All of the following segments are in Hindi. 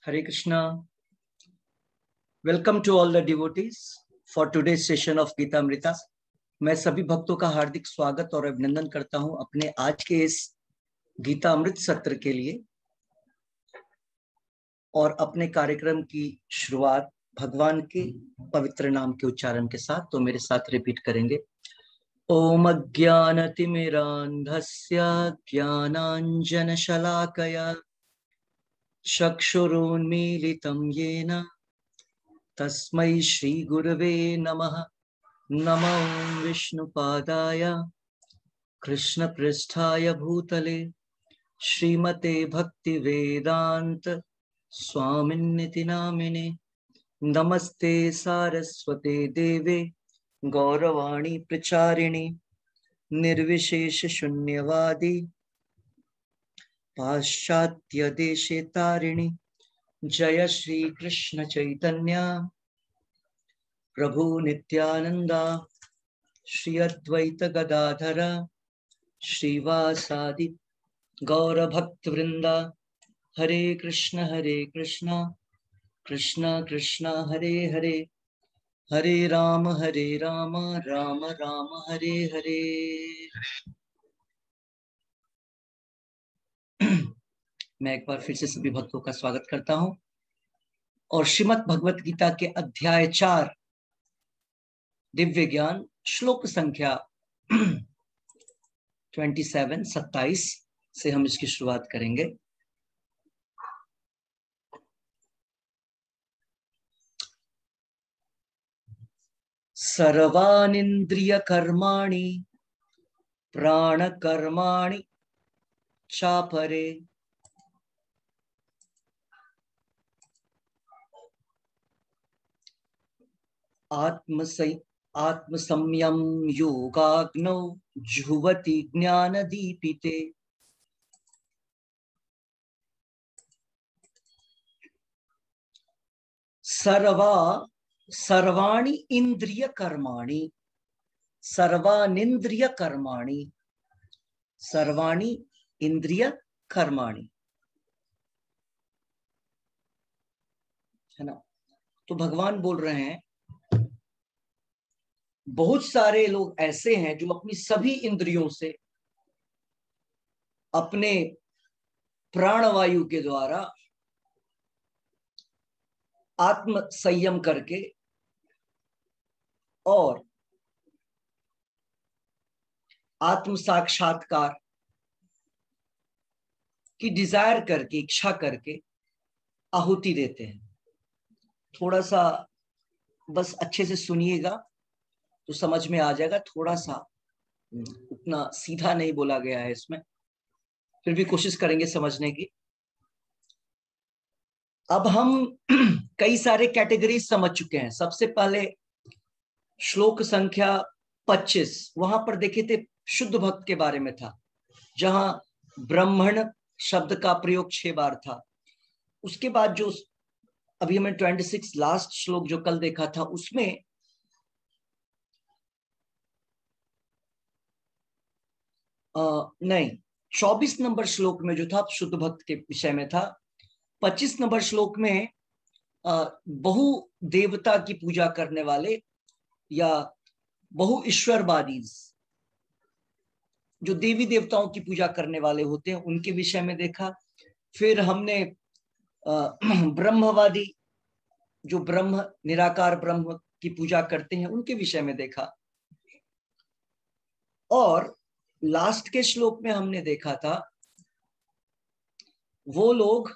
Hare Krishna. Welcome to all the devotees for today's session of Gita Amrita. मैं सभी भक्तों का हार्दिक स्वागत और अभिनंदन करता हूं अपने आज के इस गीता अमृत सत्र के लिए। और अपने कार्यक्रम की शुरुआत भगवान के पवित्र नाम के उच्चारण के साथ, तो मेरे साथ रिपीट करेंगे। ओम अज्ञानतिमिरान्धस्य ज्ञानाञ्जनशलाकया चक्षुरुन्मीलितं येन तस्मै श्री गुरवे नमः। नमो विष्णुपादाय कृष्णपृष्ठाय भूतले श्रीमते भक्तिवेदांत स्वामिन्निति नामिने। नमस्ते सारस्वते देवे गौरवाणी प्रचारिणे निर्विशेष शून्यवादी पाश्चात्य देशे तारिणी। जय श्री कृष्ण चैतन्य प्रभु नित्यानंदा श्री अद्वैत गदाधर श्रीवासादि गौर भक्त वृंदा। हरे कृष्ण कृष्ण कृष्ण हरे हरे, हरे राम राम राम हरे हरे। मैं एक बार फिर से सभी भक्तों का स्वागत करता हूं और श्रीमद् भगवत गीता के अध्याय 4 दिव्य ज्ञान श्लोक संख्या 27 से हम इसकी शुरुआत करेंगे। सर्वानिन्द्रिय कर्माणि प्राण कर्माणि चापरे आत्मसंयम योगाग्नौ जुह्वति ज्ञानदीपिते। सर्वाणि इंद्रिय कर्माणि, सर्वानिंद्रिय कर्माणि, सर्वाणि इंद्रिय कर्माणि, है ना। तो भगवान बोल रहे हैं बहुत सारे लोग ऐसे हैं जो अपनी सभी इंद्रियों से अपने प्राणवायु के द्वारा आत्म संयम करके और आत्म साक्षात्कार की डिजायर करके, इच्छा करके आहुति देते हैं। थोड़ा सा बस अच्छे से सुनिएगा तो समझ में आ जाएगा। थोड़ा सा उतना सीधा नहीं बोला गया है इसमें, फिर भी कोशिश करेंगे समझने की। अब हम कई सारे कैटेगरीज समझ चुके हैं। सबसे पहले श्लोक संख्या 25 वहां पर देखे थे शुद्ध भक्त के बारे में था, जहां ब्राह्मण शब्द का प्रयोग 6 बार था। उसके बाद जो अभी हमें 26 लास्ट श्लोक जो कल देखा था, उसमें नहीं 24 नंबर श्लोक में जो था शुद्ध भक्त के विषय में था। 25 नंबर श्लोक में बहु देवता की पूजा करने वाले या बहु ईश्वरवादी जो देवी देवताओं की पूजा करने वाले होते हैं उनके विषय में देखा। फिर हमने ब्रह्मवादी जो ब्रह्म निराकार ब्रह्म की पूजा करते हैं उनके विषय में देखा। और लास्ट के श्लोक में हमने देखा था वो लोग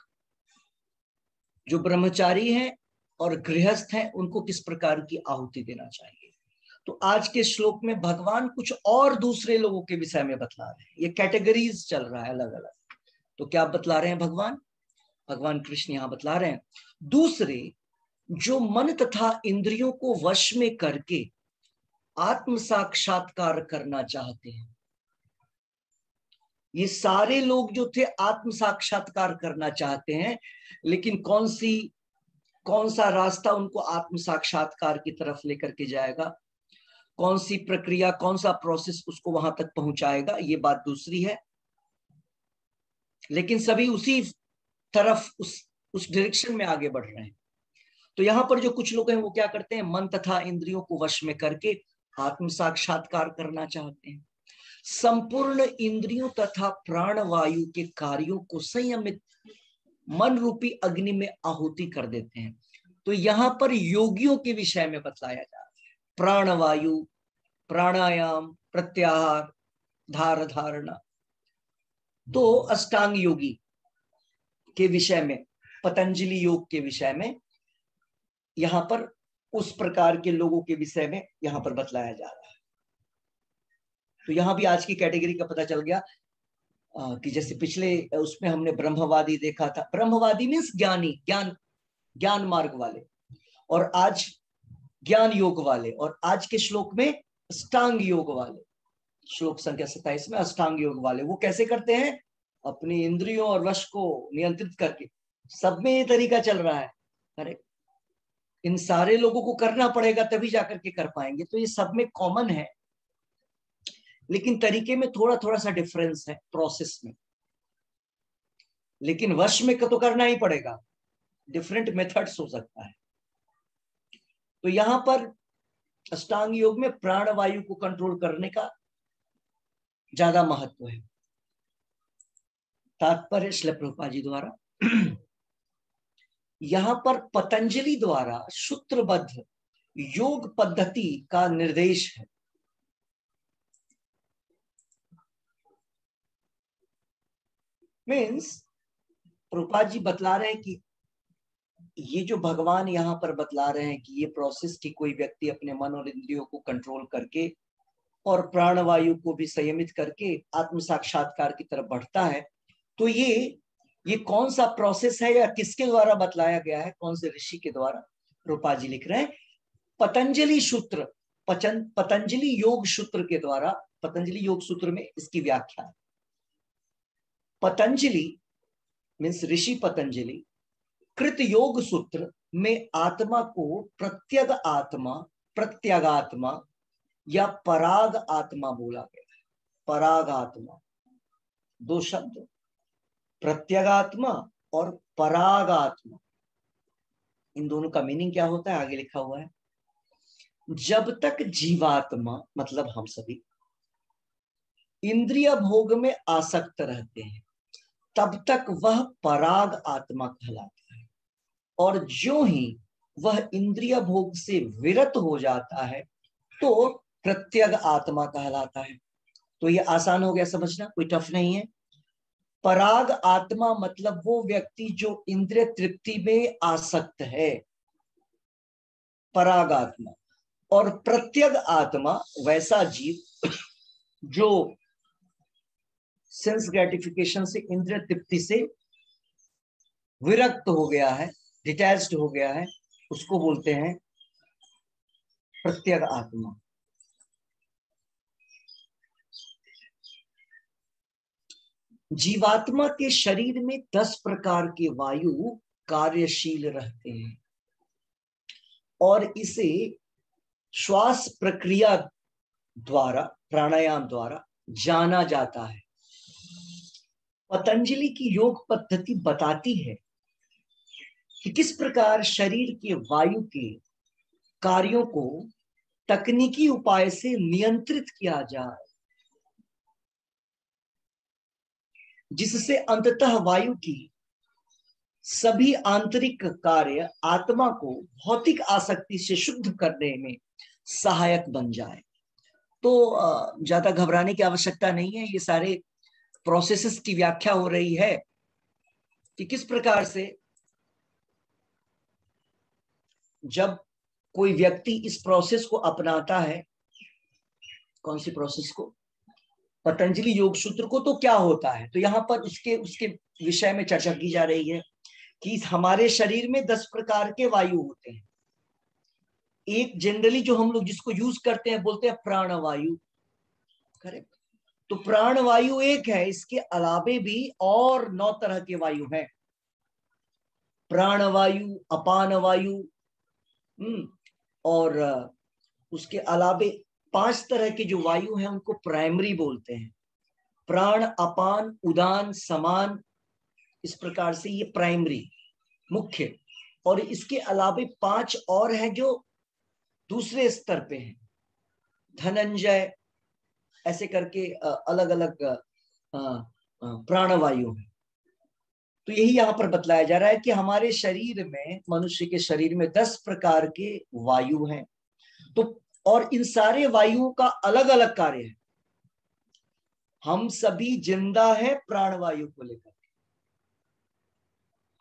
जो ब्रह्मचारी हैं और गृहस्थ हैं उनको किस प्रकार की आहुति देना चाहिए। तो आज के श्लोक में भगवान कुछ और दूसरे लोगों के विषय में बतला रहे हैं। ये कैटेगरीज चल रहा है अलग अलग। तो क्या बतला रहे हैं भगवान कृष्ण यहां बतला रहे हैं दूसरे जो मन तथा इंद्रियों को वश में करके आत्म साक्षात्कार करना चाहते हैं। ये सारे लोग जो थे आत्म साक्षात्कार करना चाहते हैं, लेकिन कौन सा रास्ता उनको आत्म साक्षात्कार की तरफ लेकर के जाएगा, कौन सी प्रक्रिया, कौन सा प्रोसेस उसको वहां तक पहुंचाएगा, ये बात दूसरी है। लेकिन सभी उसी तरफ, उस उस डायरेक्शन में आगे बढ़ रहे हैं। तो यहाँ पर जो कुछ लोग हैं वो क्या करते हैं, मन तथा इंद्रियों को वश में करके आत्म साक्षात्कार करना चाहते हैं, संपूर्ण इंद्रियों तथा प्राण वायु के कार्यों को संयमित मन रूपी अग्नि में आहुति कर देते हैं। तो यहाँ पर योगियों के विषय में बतलाया जा रहा है, प्राण वायु, प्राणायाम, प्रत्याहार, धार धारणा। तो अष्टांग योगी के विषय में, पतंजलि योग के विषय में, यहां पर उस प्रकार के लोगों के विषय में यहां पर बतलाया जा रहा है। तो यहां भी आज की कैटेगरी का पता चल गया कि जैसे पिछले उसमें हमने ब्रह्मवादी देखा था, ब्रह्मवादी मीन्स ज्ञानी, ज्ञान मार्ग वाले, और आज ज्ञान योग वाले, और आज के श्लोक में अष्टांग योग वाले, श्लोक संख्या 27 में अष्टांग योग वाले। वो कैसे करते हैं, अपनी इंद्रियों और वश को नियंत्रित करके। सब में ये तरीका चल रहा है, अरे इन सारे लोगों को करना पड़ेगा तभी जाकर के कर पाएंगे। तो ये सब में कॉमन है, लेकिन तरीके में थोड़ा थोड़ा सा डिफरेंस है, प्रोसेस में, लेकिन वश में तो करना ही पड़ेगा, डिफरेंट मेथड्स हो सकता है। तो यहां पर अष्टांग योग में प्राण वायु को कंट्रोल करने का ज्यादा महत्व है। तात्पर्य श्रील प्रभुपाद जी द्वारा यहां पर पतंजलि द्वारा सूत्रबद्ध योग पद्धति का निर्देश है। मीन्स प्रभुपाद जी बतला रहे हैं कि ये जो भगवान यहाँ पर बतला रहे हैं कि ये प्रोसेस कि कोई व्यक्ति अपने मन और इंद्रियों को कंट्रोल करके और प्राणवायु को भी संयमित करके आत्म साक्षात्कार की तरफ बढ़ता है, तो ये कौन सा प्रोसेस है या किसके द्वारा बतलाया गया है, कौन से ऋषि के द्वारा? प्रभुपाद जी लिख रहे हैं पतंजलि सूत्र, पतंजलि योग सूत्र के द्वारा। पतंजलि योग सूत्र में इसकी व्याख्या है। पतंजलि मीन्स ऋषि पतंजलि कृत योग सूत्र में आत्मा को प्रत्यग आत्मा, प्रत्यगात्मा या पराग आत्मा बोला गया है। पराग आत्मा, दो शब्द, प्रत्यगात्मा और पराग आत्मा, इन दोनों का मीनिंग क्या होता है आगे लिखा हुआ है। जब तक जीवात्मा मतलब हम सभी इंद्रिय भोग में आसक्त रहते हैं तब तक वह पराग आत्मा कहलाता है, और जो ही वह इंद्रिय भोग से विरत हो जाता है तो प्रत्यग आत्मा कहलाता है। तो ये आसान हो गया समझना, कोई टफ नहीं है। पराग आत्मा मतलब वो व्यक्ति जो इंद्रिय तृप्ति में आसक्त है, पराग आत्मा। और प्रत्यग आत्मा वैसा जीव जो सेंस ग्रेटिफिकेशन से, इंद्रिय तृप्ति से विरक्त हो गया है, डिटैच्ड हो गया है, उसको बोलते हैं प्रत्यग आत्मा। जीवात्मा के शरीर में 10 प्रकार के वायु कार्यशील रहते हैं और इसे श्वास प्रक्रिया द्वारा, प्राणायाम द्वारा जाना जाता है। पतंजलि की योग पद्धति बताती है कि किस प्रकार शरीर के वायु के कार्यों को तकनीकी उपाय से नियंत्रित किया जाए, जिससे अंततः वायु की सभी आंतरिक कार्य आत्मा को भौतिक आसक्ति से शुद्ध करने में सहायक बन जाए। तो ज्यादा घबराने की आवश्यकता नहीं है, ये सारे प्रोसेसेस की व्याख्या हो रही है कि किस प्रकार से जब कोई व्यक्ति इस प्रोसेस को अपनाता है, कौन सी प्रोसेस को, पतंजलि योग सूत्र को, तो क्या होता है। तो यहाँ पर उसके विषय में चर्चा की जा रही है कि हमारे शरीर में 10 प्रकार के वायु होते हैं। एक जनरली जो हम लोग जिसको यूज करते हैं बोलते हैं प्राणवायु, करेक्ट। तो प्राणवायु एक है, इसके अलावे भी और 9 तरह के वायु हैं। प्राणवायु, अपान वायु, और उसके अलावे 5 तरह के जो वायु हैं उनको प्राइमरी बोलते हैं। प्राण, अपान, उदान, समान, इस प्रकार से ये प्राइमरी मुख्य, और इसके अलावा 5 और हैं जो दूसरे स्तर पे हैं। धनंजय, ऐसे करके अलग अलग प्राणवायु है। तो यही यहां पर बतलाया जा रहा है कि हमारे शरीर में, मनुष्य के शरीर में 10 प्रकार के वायु हैं। तो और इन सारे वायुओं का अलग अलग कार्य है। हम सभी जिंदा है प्राणवायु को लेकर।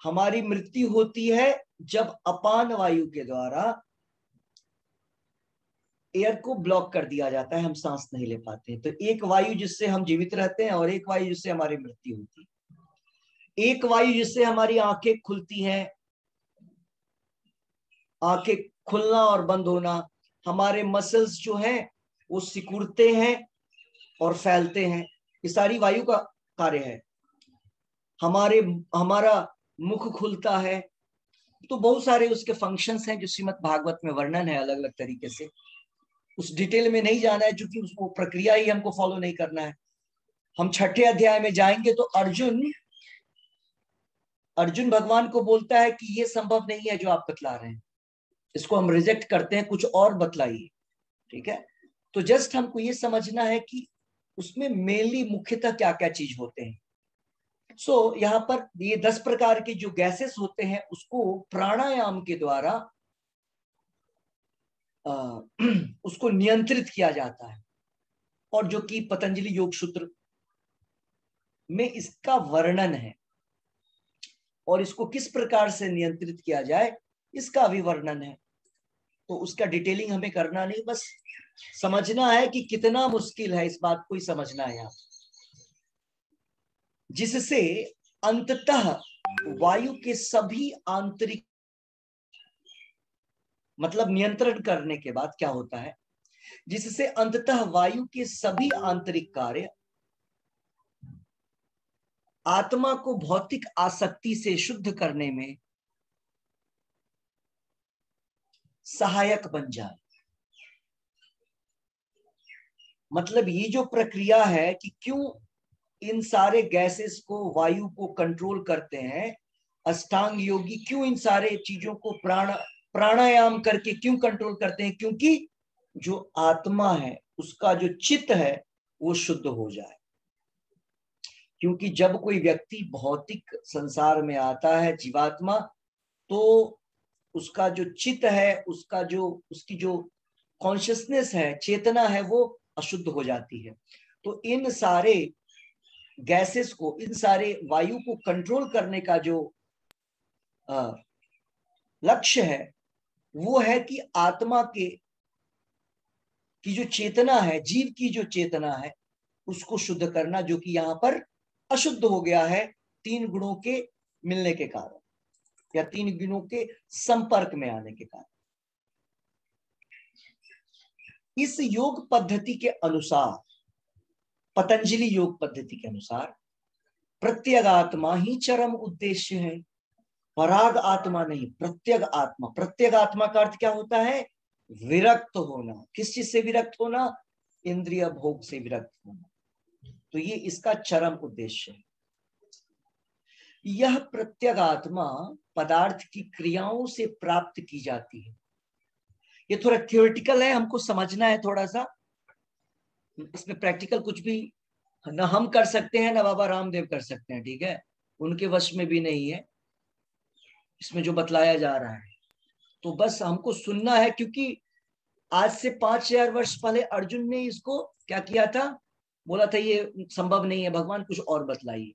हमारी मृत्यु होती है जब अपान वायु के द्वारा एयर को ब्लॉक कर दिया जाता है, हम सांस नहीं ले पाते। तो एक वायु जिससे हम जीवित रहते हैं और एक वायु जिससे हमारी मृत्यु होती है। एक वायु जिससे हमारी आंखें खुलती हैं, आंखें खुलना और बंद होना, हमारे मसल्स जो हैं वो सिकुड़ते हैं और फैलते हैं, ये सारी वायु का कार्य है। हमारा मुख खुलता है। तो बहुत सारे उसके फंक्शंस हैं जो श्रीमद् भागवत में वर्णन है अलग अलग तरीके से। उस डिटेल में नहीं जाना है, क्योंकि उसको प्रक्रिया ही हमको फॉलो नहीं करना है। हम 6ठे अध्याय में जाएंगे तो अर्जुन भगवान को बोलता है कि ये संभव नहीं है जो आप बतला रहे हैं, इसको हम रिजेक्ट करते हैं, कुछ और बतलाइए। ठीक है, तो जस्ट हमको ये समझना है कि उसमें मेनली मुख्यतः क्या क्या चीज होते हैं। यहाँ पर ये 10 प्रकार के जो गैसेस होते हैं उसको प्राणायाम के द्वारा उसको नियंत्रित किया जाता है, और जो कि पतंजलि योग सूत्र में इसका वर्णन है, और इसको किस प्रकार से नियंत्रित किया जाए इसका भी वर्णन है। तो उसका डिटेलिंग हमें करना नहीं, बस समझना है कि कितना मुश्किल है, इस बात को ही समझना है आप, जिससे अंततः वायु के सभी आंतरिक, मतलब नियंत्रण करने के बाद क्या होता है, जिससे अंततः वायु के सभी आंतरिक कार्य आत्मा को भौतिक आसक्ति से शुद्ध करने में सहायक बन जाए। मतलब ये जो प्रक्रिया है कि क्यों इन सारे गैसेस को, वायु को कंट्रोल करते हैं अष्टांग योगी, क्यों इन सारे चीजों को प्राणायाम करके क्यों कंट्रोल करते हैं, क्योंकि जो आत्मा है उसका जो चित्त है वो शुद्ध हो जाए। क्योंकि जब कोई व्यक्ति भौतिक संसार में आता है, जीवात्मा, तो उसका जो चित्त है, उसकी जो कॉन्शियसनेस है, चेतना है, वो अशुद्ध हो जाती है। तो इन सारे गैसेस को, इन सारे वायु को कंट्रोल करने का जो लक्ष्य है वो है कि आत्मा की जो चेतना है, जीव की जो चेतना है उसको शुद्ध करना, जो कि यहाँ पर अशुद्ध हो गया है 3 गुणों के मिलने के कारण, या 3 गुणों के संपर्क में आने के कारण। इस योग पद्धति के अनुसार, पतंजलि योग पद्धति के अनुसार, प्रत्यग आत्मा ही चरम उद्देश्य है, पराग आत्मा नहीं, प्रत्यग आत्मा। प्रत्यग आत्मा का अर्थ क्या होता है? विरक्त होना। किस चीज से विरक्त होना? इंद्रिय भोग से विरक्त होना। तो ये इसका चरम उद्देश्य है। यह प्रत्यग आत्मा पदार्थ की क्रियाओं से प्राप्त की जाती है। ये थोड़ा थियोरेटिकल है, हमको समझना है थोड़ा सा, इसमें प्रैक्टिकल कुछ भी ना हम कर सकते हैं ना बाबा रामदेव कर सकते हैं, ठीक है, उनके वश में भी नहीं है इसमें जो बतलाया जा रहा है। तो बस हमको सुनना है, क्योंकि आज से 5000 वर्ष पहले अर्जुन ने इसको क्या किया था, बोला था ये संभव नहीं है, भगवान कुछ और बतलाइए।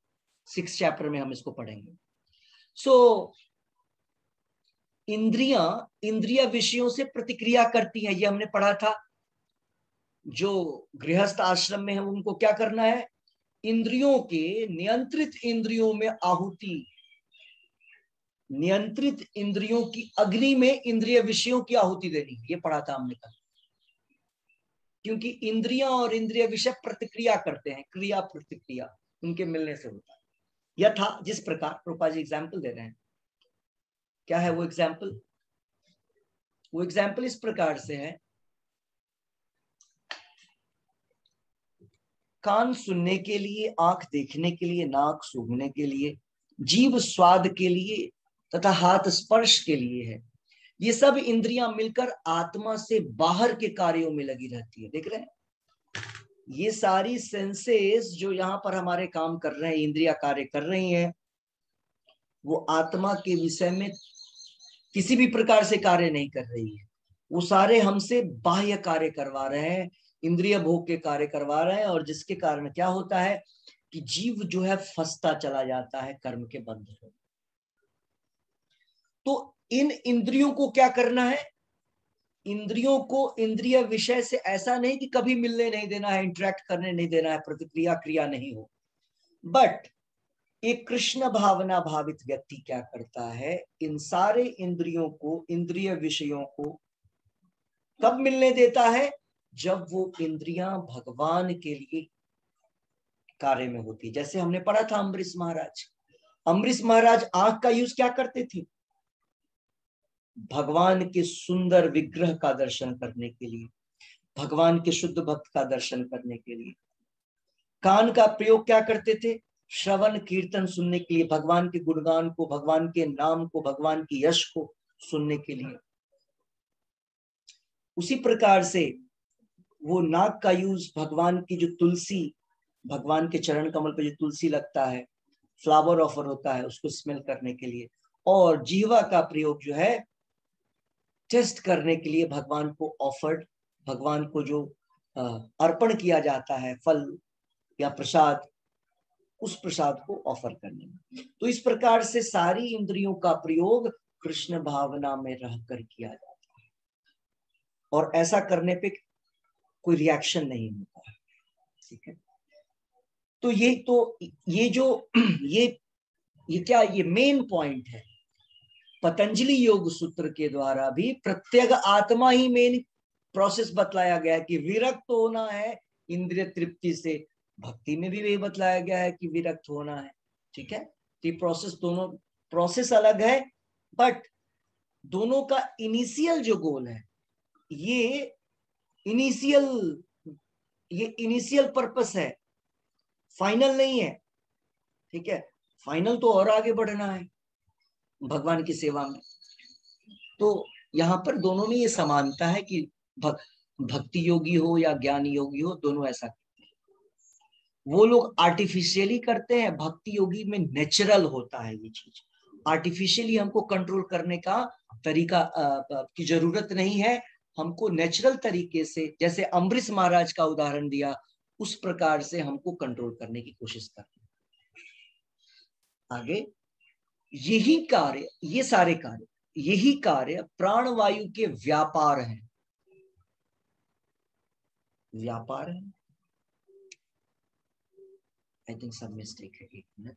6 चैप्टर में हम इसको पढ़ेंगे। इंद्रिया विषयों से प्रतिक्रिया करती है, ये हमने पढ़ा था। जो गृहस्थ आश्रम में है उनको क्या करना है? इंद्रियों के, नियंत्रित इंद्रियों में आहुति, नियंत्रित इंद्रियों की अग्नि में इंद्रिय विषयों की आहुति देनी, ये पढ़ा था हमने कल। क्योंकि इंद्रियां और इंद्रिय विषय प्रतिक्रिया करते हैं, क्रिया प्रतिक्रिया उनके मिलने से होता है। यथा जिस प्रकार प्रभुपाद जी एग्जाम्पल दे रहे हैं, क्या है वो एग्जाम्पल? वो एग्जाम्पल इस प्रकार से है, कान सुनने के लिए, आंख देखने के लिए, नाक सूंघने के लिए, जीभ स्वाद के लिए, तथा हाथ स्पर्श के लिए है। ये सब इंद्रियां मिलकर आत्मा से बाहर के कार्यों में लगी रहती है। देख रहे हैं, ये सारी सेंसेस जो यहाँ पर हमारे काम कर रहे हैं, इंद्रियां कार्य कर रही हैं, वो आत्मा के विषय में किसी भी प्रकार से कार्य नहीं कर रही है। वो सारे हमसे बाह्य कार्य करवा रहे हैं, इंद्रिय भोग के कार्य करवा रहे हैं, और जिसके कारण क्या होता है कि जीव जो है फंसता चला जाता है कर्म के बंधन में। तो इन इंद्रियों को क्या करना है? इंद्रियों को इंद्रिय विषय से ऐसा नहीं कि कभी मिलने नहीं देना है, इंटरेक्ट करने नहीं देना है, प्रतिक्रिया क्रिया नहीं हो, बट एक कृष्ण भावना भावित व्यक्ति क्या करता है, इन सारे इंद्रियों को, इंद्रिय विषयों को कब मिलने देता है? जब वो इंद्रियां भगवान के लिए कार्य में होती है। जैसे हमने पढ़ा था अम्बरीश महाराज, अम्बरीश महाराज आंख का यूज क्या करते थे? भगवान के सुंदर विग्रह का दर्शन करने के लिए, भगवान के शुद्ध भक्त का दर्शन करने के लिए। कान का प्रयोग क्या करते थे? श्रवण कीर्तन सुनने के लिए, भगवान के गुणगान को, भगवान के नाम को, भगवान की यश को सुनने के लिए। उसी प्रकार से वो नाक का यूज भगवान की जो तुलसी, भगवान के चरण कमल पे जो तुलसी लगता है, फ्लावर ऑफर होता है, उसको स्मेल करने के लिए। और जीवा का प्रयोग जो है टेस्ट करने के लिए, भगवान को ऑफर्ड, भगवान को जो अर्पण किया जाता है फल या प्रसाद, उस प्रसाद को ऑफर करने में। तो इस प्रकार से सारी इंद्रियों का प्रयोग कृष्ण भावना में रहकर किया जाता है, और ऐसा करने पे कोई रिएक्शन नहीं होता है। ठीक है, तो ये जो ये क्या, ये मेन पॉइंट है। पतंजलि योग सूत्र के द्वारा भी प्रत्येक आत्मा ही मेन प्रोसेस बतलाया गया है कि विरक्त होना है इंद्रिय तृप्ति से। भक्ति में भी वही बतलाया गया है कि विरक्त होना है। ठीक है, तो प्रोसेस, दोनों प्रोसेस अलग है, बट दोनों का इनिशियल जो गोल है, ये इनिशियल पर्पस है, फाइनल नहीं है। ठीक है, फाइनल तो और आगे बढ़ना है भगवान की सेवा में। तो यहाँ पर दोनों में ये समानता है कि भक्ति योगी हो या ज्ञानी योगी हो, दोनों ऐसा करते हैं। वो लोग आर्टिफिशियली करते हैं, भक्ति योगी में नेचुरल होता है ये चीज। आर्टिफिशियली हमको कंट्रोल करने का तरीका की जरूरत नहीं है। हमको नेचुरल तरीके से, जैसे अम्बरीश महाराज का उदाहरण दिया, उस प्रकार से हमको कंट्रोल करने की कोशिश करनी है। आगे यही कार्य, ये सारे कार्य, यही कार्य प्राणवायु के व्यापार हैं। व्यापार है, आई थिंक सब मिस्टेक है, 1 minute.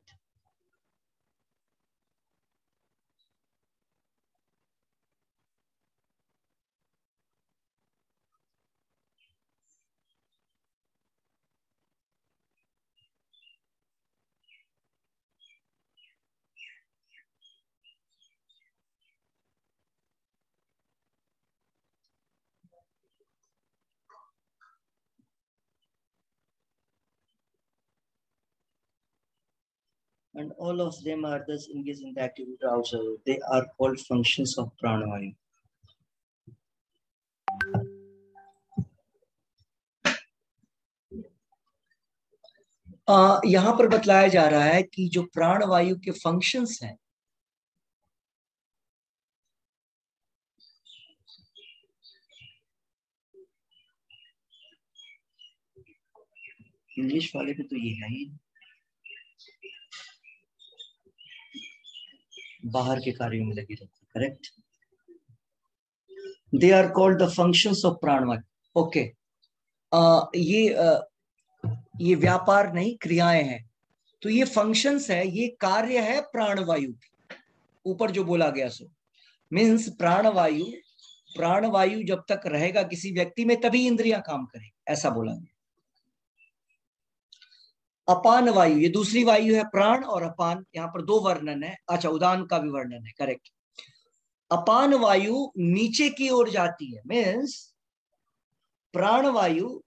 And all of them are thus engaged in the activity arousal. They are called functions of pranavayu. यहाँ पर बतलाया जा रहा है कि जो प्राणवायु के फंक्शंस हैं, इंग्लिश वाले पे तो ये है ही, बाहर के कार्यों में लगे रहते, correct. They are called the functions of pranavayu. Okay, ये व्यापार नहीं, क्रियाएं हैं। तो ये फंक्शंस है, ये कार्य है प्राणवायु की। ऊपर जो बोला गया सो मीन्स प्राणवायु जब तक रहेगा किसी व्यक्ति में तभी इंद्रियां काम करें, ऐसा बोला गया। अपान वायु, ये दूसरी वायु है, प्राण और अपान, यहाँ पर 2 वर्णन है। अच्छा, उदान का भी वर्णन है, करेक्ट। अपान वायु नीचे की ओर जाती है, मीन्स प्राणवायु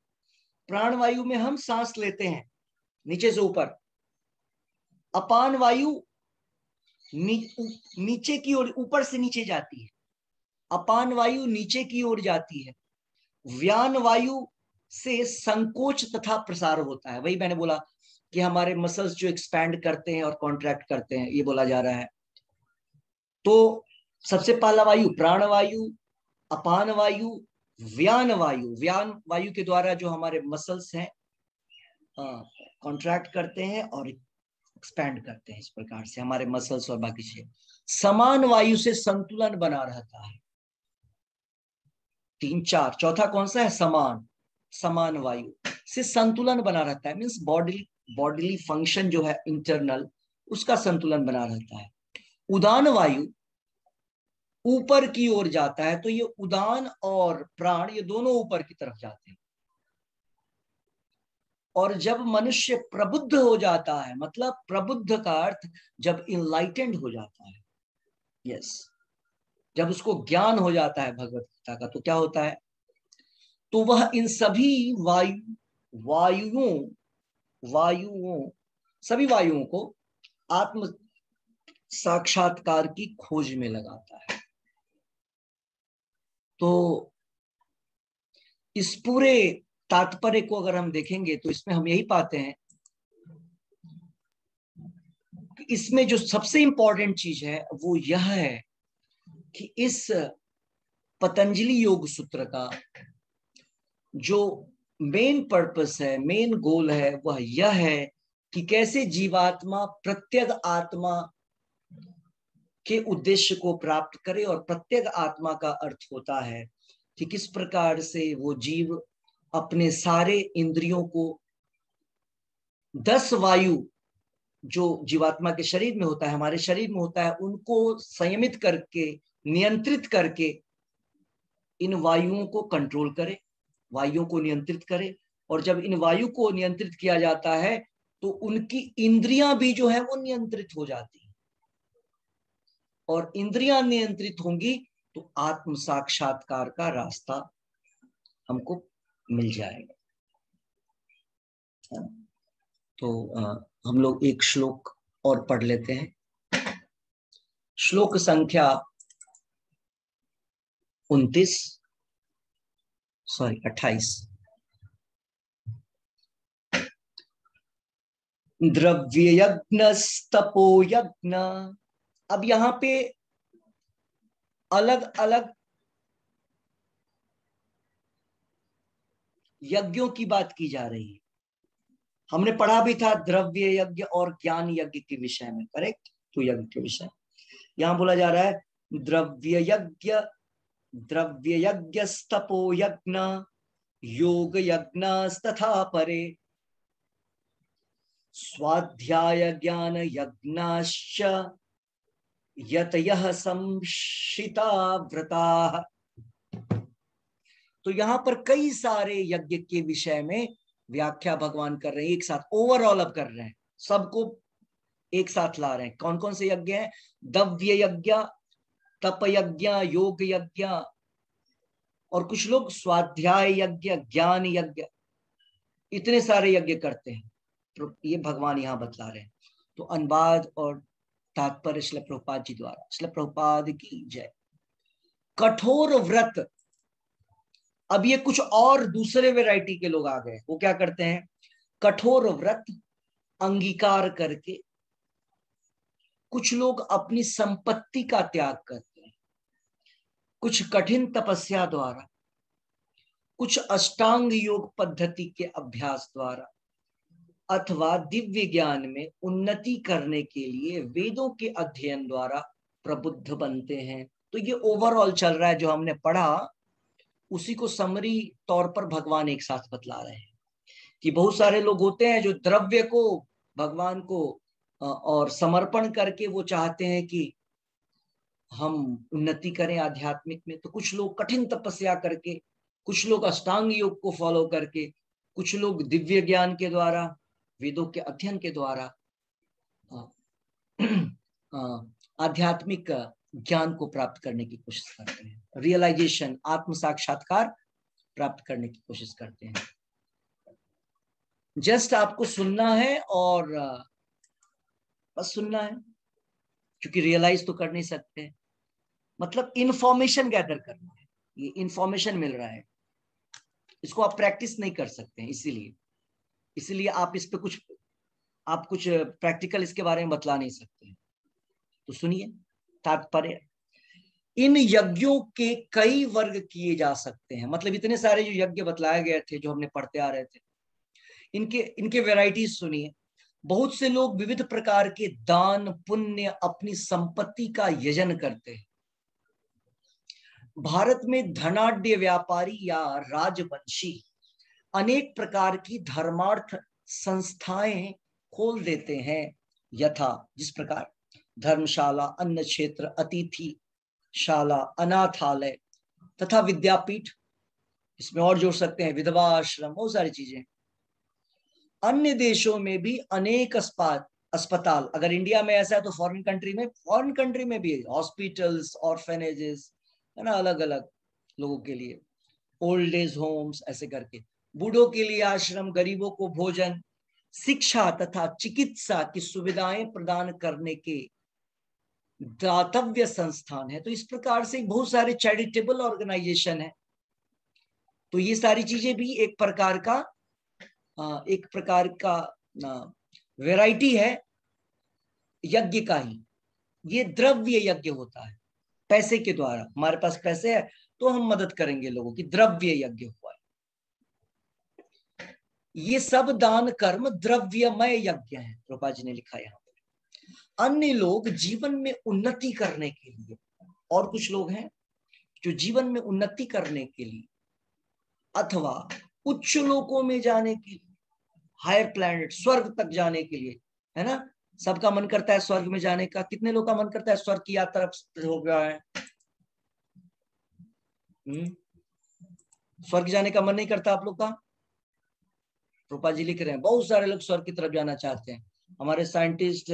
में हम सांस लेते हैं नीचे से ऊपर। अपान वायु नीचे की ओर, ऊपर से नीचे जाती है। अपान वायु नीचे की ओर जाती है। व्यान वायु से संकोच तथा प्रसार होता है। वही मैंने बोला कि हमारे मसल्स जो एक्सपैंड करते हैं और कॉन्ट्रैक्ट करते हैं, ये बोला जा रहा है। तो सबसे पहला वायु प्राण वायु, अपान वायु, व्यान वायु। व्यान वायु के द्वारा जो हमारे मसल्स हैं कॉन्ट्रैक्ट करते हैं और एक्सपैंड करते हैं, इस प्रकार से हमारे मसल्स और बाकी चीजें। समान वायु से संतुलन बना रहता है। 3 4, चौथा कौन सा है? समान। समान वायु से संतुलन बना रहता है, मीन्स बॉडीली फंक्शन जो है इंटरनल, उसका संतुलन बना रहता है। उदान वायु ऊपर की ओर जाता है, तो ये उदान और प्राण ये दोनों ऊपर की तरफ जाते हैं। और जब मनुष्य प्रबुद्ध हो जाता है, मतलब प्रबुद्ध का अर्थ जब इनलाइटेंड हो जाता है, यस, जब उसको ज्ञान हो जाता है भगवत गीता का, तो क्या होता है? तो वह इन सभी वायुओं सभी वायुओं को आत्म साक्षात्कार की खोज में लगाता है। तो इस पूरे तात्पर्य को अगर हम देखेंगे तो इसमें हम यही पाते हैं कि इसमें जो सबसे इंपॉर्टेंट चीज है वो यह है कि इस पतंजलि योग सूत्र का जो मेन पर्पस है, मेन गोल है, वह यह है कि कैसे जीवात्मा प्रत्येक आत्मा के उद्देश्य को प्राप्त करे। और प्रत्येक आत्मा का अर्थ होता है कि किस प्रकार से वो जीव अपने सारे इंद्रियों को 10 वायु जो जीवात्मा के शरीर में होता है, हमारे शरीर में होता है, उनको संयमित करके, नियंत्रित करके इन वायुओं को कंट्रोल करे, वायुओं को नियंत्रित करे। और जब इन वायु को नियंत्रित किया जाता है तो उनकी इंद्रियां भी जो है वो नियंत्रित हो जाती हैं। और इंद्रियां नियंत्रित होंगी तो आत्म साक्षात्कार का रास्ता हमको मिल जाएगा। तो हम लोग एक श्लोक और पढ़ लेते हैं। श्लोक संख्या 28। द्रव्ययज्ञस्तपो यज्ञ। अब यहां पे अलग अलग यज्ञों की बात की जा रही है। हमने पढ़ा भी था द्रव्य यज्ञ और ज्ञान यज्ञ के विषय में, करेक्ट? तो यज्ञ के विषय यहां बोला जा रहा है द्रव्य यज्ञस्तपो यज्ञ योग यज्ञस्तथा परे स्वाध्याय ज्ञान यज्ञाश्च यतयः संशिता व्रताः। तो यहां पर कई सारे यज्ञ के विषय में व्याख्या भगवान कर रहे हैं, एक साथ ओवरऑल अब कर रहे हैं, सबको एक साथ ला रहे हैं। कौन कौन से यज्ञ हैं? दव्य यज्ञ, तप यज्ञ, योग यज्ञ, और कुछ लोग स्वाध्याय यज्ञ, ज्ञान यज्ञ, इतने सारे यज्ञ करते हैं। तो ये भगवान यहां बतला रहे हैं। तो अनुवाद और तात्पर्य श्रील प्रभुपाद जी द्वारा। श्रील प्रभुपाद की जय। कठोर व्रत। अब ये कुछ और दूसरे वैरायटी के लोग आ गए। वो क्या करते हैं? कठोर व्रत अंगीकार करके कुछ लोग अपनी संपत्ति का त्याग करते हैं, कुछ कठिन तपस्या द्वारा, कुछ अष्टांग योग पद्धति के अभ्यास द्वारा, अथवा दिव्य ज्ञान में उन्नति करने के लिए वेदों के अध्ययन द्वारा प्रबुद्ध बनते हैं। तो ये ओवरऑल चल रहा है, जो हमने पढ़ा उसी को समरी तौर पर भगवान एक साथ बतला रहे हैं कि बहुत सारे लोग होते हैं जो द्रव्य को भगवान को और समर्पण करके वो चाहते हैं कि हम उन्नति करें आध्यात्मिक में। तो कुछ लोग कठिन तपस्या करके, कुछ लोग अष्टांग योग को फॉलो करके, कुछ लोग दिव्य ज्ञान के द्वारा, वेदों के अध्ययन के द्वारा आध्यात्मिक ज्ञान को प्राप्त करने की कोशिश करते हैं, रियलाइजेशन, आत्म साक्षात्कार प्राप्त करने की कोशिश करते हैं। जस्ट आपको सुनना है और बस सुनना है। क्योंकि रियलाइज तो कर नहीं सकते। मतलब इंफॉर्मेशन गैदर करना है, ये इंफॉर्मेशन मिल रहा है, इसको आप प्रैक्टिस नहीं कर सकते हैं, इसीलिए इसीलिए आप कुछ प्रैक्टिकल इसके बारे में बतला नहीं सकते। तो सुनिए तात्पर्य, इन यज्ञों के कई वर्ग किए जा सकते हैं। मतलब इतने सारे जो यज्ञ बतलाए गए थे, जो हमने पढ़ते आ रहे थे, इनके इनके वैरायटीज सुनिए। बहुत से लोग विविध प्रकार के दान पुण्य अपनी संपत्ति का यजन करते हैं। भारत में धनाढ्य व्यापारी या राजवंशी अनेक प्रकार की धर्मार्थ संस्थाएं खोल देते हैं, यथा जिस प्रकार धर्मशाला, अन्न क्षेत्र, अतिथि शाला, अनाथालय तथा विद्यापीठ। इसमें और जोड़ सकते हैं विधवा आश्रम, बहुत सारी चीजें। अन्य देशों में भी अनेक अस्पताल, अगर इंडिया में ऐसा है तो फॉरेन कंट्री में भी हॉस्पिटल्स, ऑर्फेनेजेस, है ना, अलग अलग लोगों के लिए, ओल्ड एज होम्स, ऐसे करके बूढ़ों के लिए आश्रम, गरीबों को भोजन, शिक्षा तथा चिकित्सा की सुविधाएं प्रदान करने के दातव्य संस्थान है। तो इस प्रकार से बहुत सारे चैरिटेबल ऑर्गेनाइजेशन है। तो ये सारी चीजें भी एक प्रकार का वैरायटी है यज्ञ का ही। ये द्रव्य यज्ञ होता है, पैसे के द्वारा, हमारे पास पैसे है तो हम मदद करेंगे लोगों की, द्रव्य यज्ञ हुआ है। ये सब दान कर्म द्रव्यमय यज्ञ है, प्रभुपा जी ने लिखा यहाँ पर। अन्य लोग जीवन में उन्नति करने के लिए, और कुछ लोग हैं जो जीवन में उन्नति करने के लिए अथवा उच्च लोकों में जाने के लिए, हायर प्लैनेट, स्वर्ग तक जाने के लिए, है ना, सबका मन करता है स्वर्ग में जाने का। कितने लोग का मन करता है स्वर्ग की यात्रा हो गया है? स्वर्ग जाने का मन नहीं करता आप लोग का? रूपा जी लिख रहे हैं बहुत सारे लोग स्वर्ग की तरफ जाना चाहते हैं, हमारे साइंटिस्ट,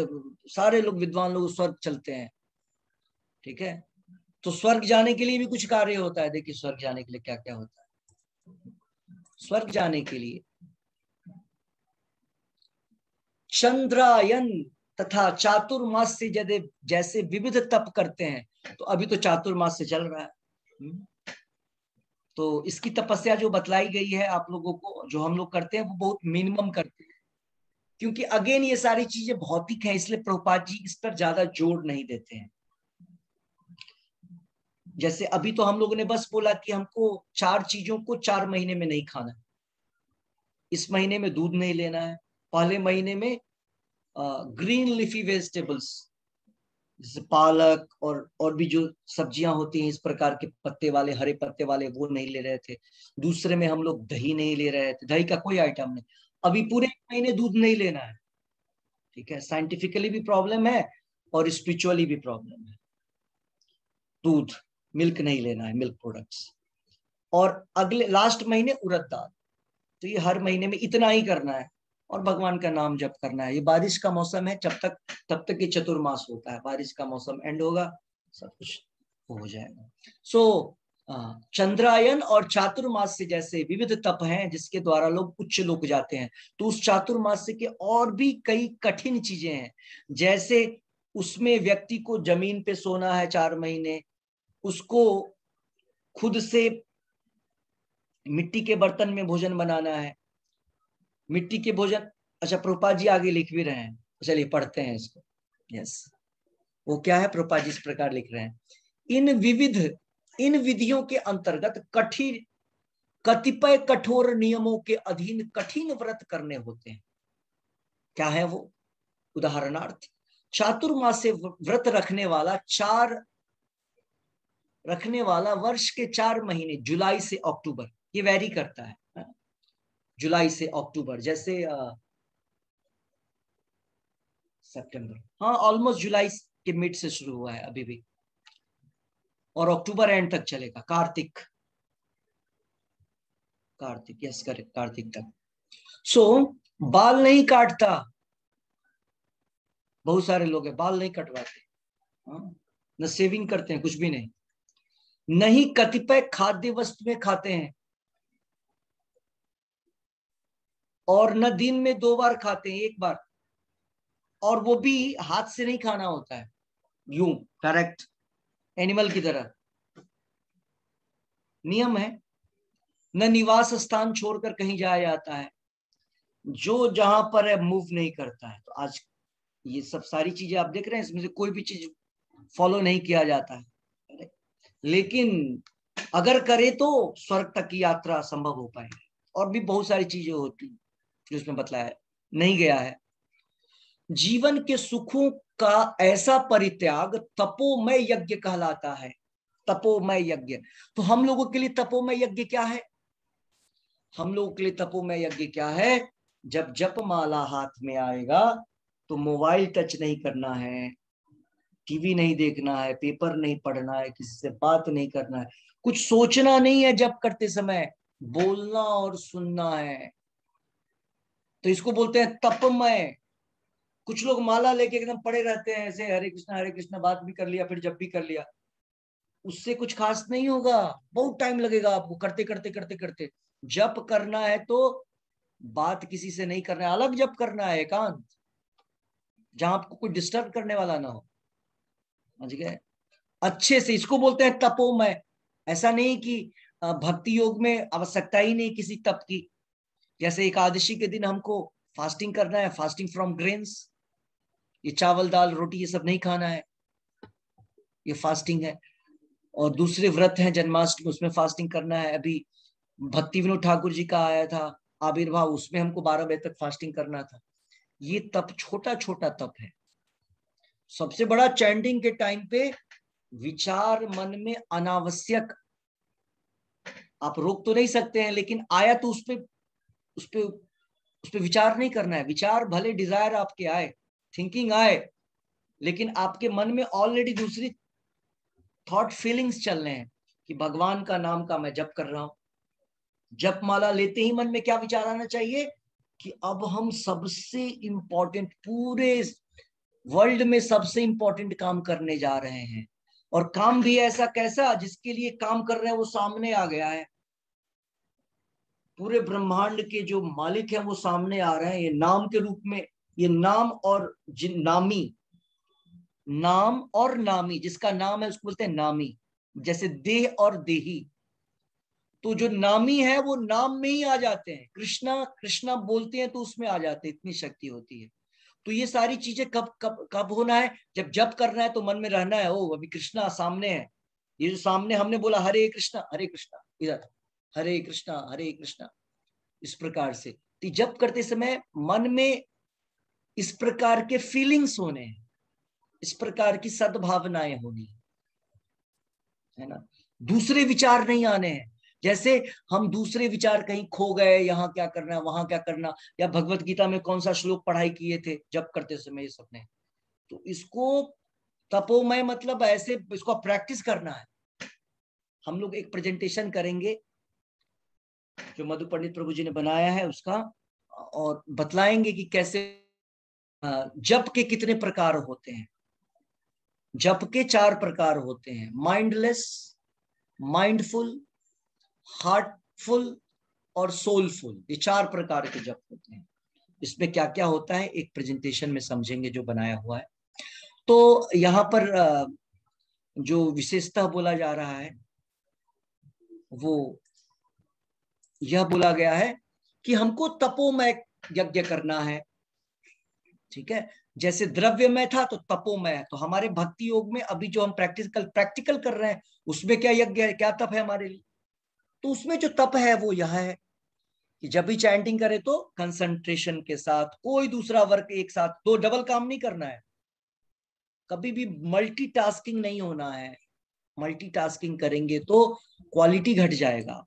सारे लोग, विद्वान लोग स्वर्ग चलते हैं। ठीक है, तो स्वर्ग जाने के लिए भी कुछ कार्य होता है। देखिए स्वर्ग जाने के लिए क्या क्या होता है। स्वर्ग जाने के लिए चंद्रायन तथा चातुर्मास से जैसे विविध तप करते हैं। तो अभी तो चातुर्मास से चल रहा है, तो इसकी तपस्या जो बतलाई गई है आप लोगों को, जो हम लोग करते हैं, वो बहुत मिनिमम करते हैं, क्योंकि अगेन ये सारी चीजें भौतिक हैं, इसलिए प्रभुपाद जी इस पर ज्यादा जोर नहीं देते हैं। जैसे अभी तो हम लोगों ने बस बोला कि हमको 4 चीजों को 4 महीने में नहीं खाना है। इस महीने में दूध नहीं लेना है, पहले महीने में ग्रीन लीफी वेजिटेबल्स जैसे पालक और भी जो सब्जियां होती हैं इस प्रकार के पत्ते वाले, हरे पत्ते वाले, वो नहीं ले रहे थे। दूसरे में हम लोग दही नहीं ले रहे थे, दही का कोई आइटम नहीं। अभी पूरे महीने दूध नहीं लेना है। ठीक है, साइंटिफिकली भी प्रॉब्लम है और स्पिरिचुअली भी प्रॉब्लम है। दूध, मिल्क नहीं लेना है, मिल्क प्रोडक्ट्स। और अगले लास्ट महीने उड़द दाल। तो ये हर महीने में इतना ही करना है और भगवान का नाम जप करना है। ये बारिश का मौसम है, तब तक ये चतुर्मास होता है, बारिश का मौसम एंड होगा, सब कुछ हो जाएगा। सो चंद्रायन और चातुर्मास से जैसे विविध तप हैं जिसके द्वारा लोग उच्च लोक जाते हैं, तो उस चातुर्मास के और भी कई कठिन चीजें हैं। जैसे उसमें व्यक्ति को जमीन पे सोना है 4 महीने, उसको खुद से मिट्टी के बर्तन में भोजन बनाना है, मिट्टी के भोजन। अच्छा, प्रभुपाद जी आगे लिख भी रहे हैं, चलिए पढ़ते हैं इसको। यस, वो क्या है, प्रभुपाद जी इस प्रकार लिख रहे हैं, इन विधियों के अंतर्गत कतिपय कठोर नियमों के अधीन कठिन व्रत करने होते हैं। क्या है वो? उदाहरणार्थ, चातुर्मास से व्रत रखने वाला वर्ष के 4 महीने, जुलाई से अक्टूबर, ये वैरी करता है, जुलाई से अक्टूबर, जैसे सितंबर, हाँ ऑलमोस्ट जुलाई के मिड से शुरू हुआ है अभी भी, और अक्टूबर एंड तक चलेगा। कार्तिक, यस करेक्ट, कार्तिक तक। सो बाल नहीं काटता, बहुत सारे लोग हैं बाल नहीं कटवाते, न शेविंग करते हैं, कुछ भी नहीं। नहीं कतिपय खाद्य वस्तुएं खाते हैं, और न दिन में 2 बार खाते हैं, 1 बार, और वो भी हाथ से नहीं खाना होता है, यूं करेक्ट, एनिमल की तरह। नियम है, न निवास स्थान छोड़कर कहीं जाया जाता है, जो जहां पर है मूव नहीं करता है। तो आज ये सब सारी चीजें आप देख रहे हैं, इसमें से कोई भी चीज फॉलो नहीं किया जाता है, लेकिन अगर करे तो स्वर्ग तक की यात्रा संभव हो पाएगी। और भी बहुत सारी चीजें होती जो इसमें बतलाया नहीं गया है। जीवन के सुखों का ऐसा परित्याग तपोमय यज्ञ कहलाता है। तपोमय यज्ञ, तो हम लोगों के लिए तपोमय यज्ञ क्या है? हम लोगों के लिए तपोमय यज्ञ क्या है? जब जप माला हाथ में आएगा तो मोबाइल टच नहीं करना है, टीवी नहीं देखना है, पेपर नहीं पढ़ना है, किसी से बात नहीं करना है, कुछ सोचना नहीं है जप करते समय, बोलना और सुनना है। तो इसको बोलते हैं तपमय। कुछ लोग माला लेके एकदम पड़े रहते हैं ऐसे, हरे कृष्णा बात भी कर लिया, फिर जप भी कर लिया, उससे कुछ खास नहीं होगा, बहुत टाइम लगेगा आपको करते करते करते करते। जप करना है तो बात किसी से नहीं करना है, अलग जप करना है, एकांत, जहां आपको कोई डिस्टर्ब करने वाला ना हो। समझ गए? अच्छे से, इसको बोलते हैं तपोमय। ऐसा नहीं कि भक्ति योग में आवश्यकता ही नहीं किसी तप की। जैसे एकादशी के दिन हमको फास्टिंग करना है, फास्टिंग फ्रॉम ग्रेन्स, ये चावल दाल रोटी ये सब नहीं खाना है, ये फास्टिंग है। और दूसरे व्रत हैं जन्माष्टमी, उसमें फास्टिंग करना है। अभी भक्ति विनोद ठाकुर जी का आया था आविर्भाव, उसमें हमको 12 बजे तक फास्टिंग करना था। ये तप छोटा छोटा तप है। सबसे बड़ा चैंटिंग के टाइम पे विचार मन में अनावश्यक, आप रोक तो नहीं सकते हैं, लेकिन आया तो उस पे विचार नहीं करना है। विचार भले डिजायर आपके आए, थिंकिंग आए, लेकिन आपके मन में ऑलरेडी दूसरी थॉट फीलिंग्स चल रहे हैं कि भगवान का नाम का मैं जप कर रहा हूं। जप माला लेते ही मन में क्या विचार आना चाहिए कि अब हम सबसे इंपॉर्टेंट, पूरे वर्ल्ड में सबसे इंपॉर्टेंट काम करने जा रहे हैं। और काम भी ऐसा कैसा, जिसके लिए काम कर रहे हैं वो सामने आ गया है। पूरे ब्रह्मांड के जो मालिक हैं वो सामने आ रहे हैं, ये नाम के रूप में। ये नाम और नामी, नाम और नामी, जिसका नाम है उसको बोलते हैं नामी। जैसे देह और देही, तो जो नामी है वो नाम में ही आ जाते हैं। कृष्णा कृष्णा बोलते हैं तो उसमें आ जाते हैं, इतनी शक्ति होती है। तो ये सारी चीजें कब कब कब होना है? जब जप करना है तो मन में रहना है, ओ अभी कृष्णा सामने है। ये जो सामने हमने बोला हरे कृष्णा, इधर हरे कृष्णा, इस प्रकार से। तो जप करते समय मन में इस प्रकार के फीलिंग्स होने हैं, इस प्रकार की सद्भावनाएं होनी है ना। दूसरे विचार नहीं आने हैं। जैसे हम दूसरे विचार कहीं खो गए, यहाँ क्या करना है वहां क्या करना, या भगवत गीता में कौन सा श्लोक पढ़ाई किए थे जप करते समय, ये सब ने। तो इसको तपोमय मतलब ऐसे इसको प्रैक्टिस करना है। हम लोग एक प्रेजेंटेशन करेंगे जो मधु पंडित प्रभु जी ने बनाया है उसका, और बतलाएंगे कि कैसे जप के कितने प्रकार होते हैं। जप के 4 प्रकार होते हैं, माइंडलेस, माइंडफुल, हार्टफुल और सोलफुल। ये 4 प्रकार के जप होते हैं। इसमें क्या क्या होता है एक प्रेजेंटेशन में समझेंगे जो बनाया हुआ है। तो यहाँ पर जो विशेषता बोला जा रहा है वो यह बोला गया है कि हमको तपोमय यज्ञ करना है। ठीक है, जैसे द्रव्यमय था तो तपोमय है। तो हमारे भक्ति योग में अभी जो हम प्रैक्टिकल कर रहे हैं, उसमें क्या यज्ञ है, क्या तप है हमारे लिए? तो उसमें जो तप है वो यह है कि जब भी चैंटिंग करे तो कंसंट्रेशन के साथ, कोई दूसरा वर्क एक साथ, दो डबल काम नहीं करना है, कभी भी मल्टीटास्किंग नहीं होना है। मल्टीटास्किंग करेंगे तो क्वालिटी घट जाएगा।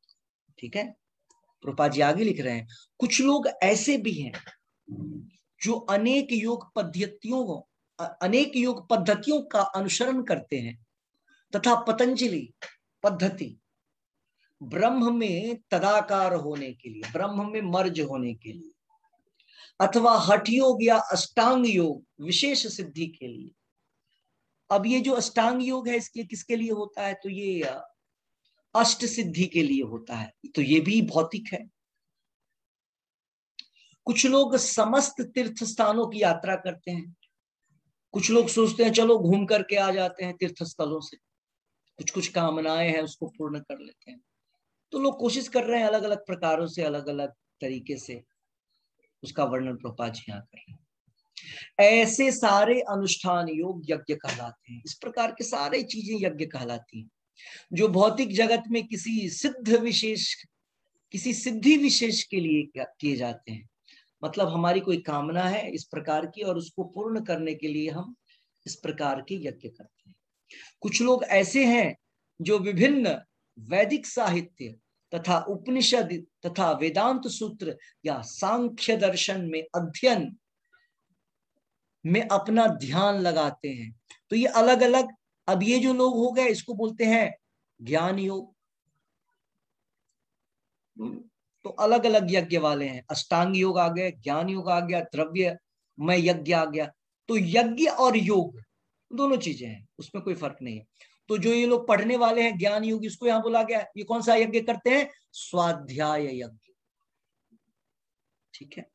ठीक है, प्रभुपाद जी आगे लिख रहे हैं, कुछ लोग ऐसे भी हैं जो अनेक योग पद्धतियों का अनुसरण करते हैं, तथा पतंजलि पद्धति ब्रह्म में तदाकार होने के लिए, ब्रह्म में मर्ज होने के लिए, अथवा हठ योग या अष्टांग योग विशेष सिद्धि के लिए। अब ये जो अष्टांग योग है इसके किसके लिए होता है? तो ये अष्ट सिद्धि के लिए होता है। तो ये भी भौतिक है। कुछ लोग समस्त तीर्थ स्थानों की यात्रा करते हैं, कुछ लोग सोचते हैं चलो घूम करके आ जाते हैं तीर्थ स्थलों से, कुछ कुछ कामनाएं हैं उसको पूर्ण कर लेते हैं। तो लोग कोशिश कर रहे हैं अलग अलग प्रकारों से, अलग अलग तरीके से, उसका वर्णन प्रभुपाद जी यहाँ कर रहे हैं। ऐसे सारे अनुष्ठान योग यज्ञ कहलाते हैं। इस प्रकार के सारे चीजें यज्ञ कहलाती हैं, जो भौतिक जगत में किसी सिद्धि विशेष के लिए किए जाते हैं। मतलब हमारी कोई कामना है इस प्रकार की और उसको पूर्ण करने के लिए हम इस प्रकार के यज्ञ करते हैं। कुछ लोग ऐसे हैं जो विभिन्न वैदिक साहित्य तथा उपनिषद तथा वेदांत सूत्र या सांख्य दर्शन में अध्ययन में अपना ध्यान लगाते हैं। तो ये अलग अलग, अब ये जो लोग हो गए इसको बोलते हैं ज्ञान योग। तो अलग अलग यज्ञ वाले हैं, अष्टांग योग आ गए, ज्ञान योग आ गया, द्रव्यमय यज्ञ आ गया। तो यज्ञ और योग दोनों चीजें हैं, उसमें कोई फर्क नहीं है। तो जो ये लोग पढ़ने वाले हैं ज्ञान योग, इसको यहां बोला गया ये कौन सा यज्ञ करते हैं? स्वाध्याय यज्ञ। ठीक है,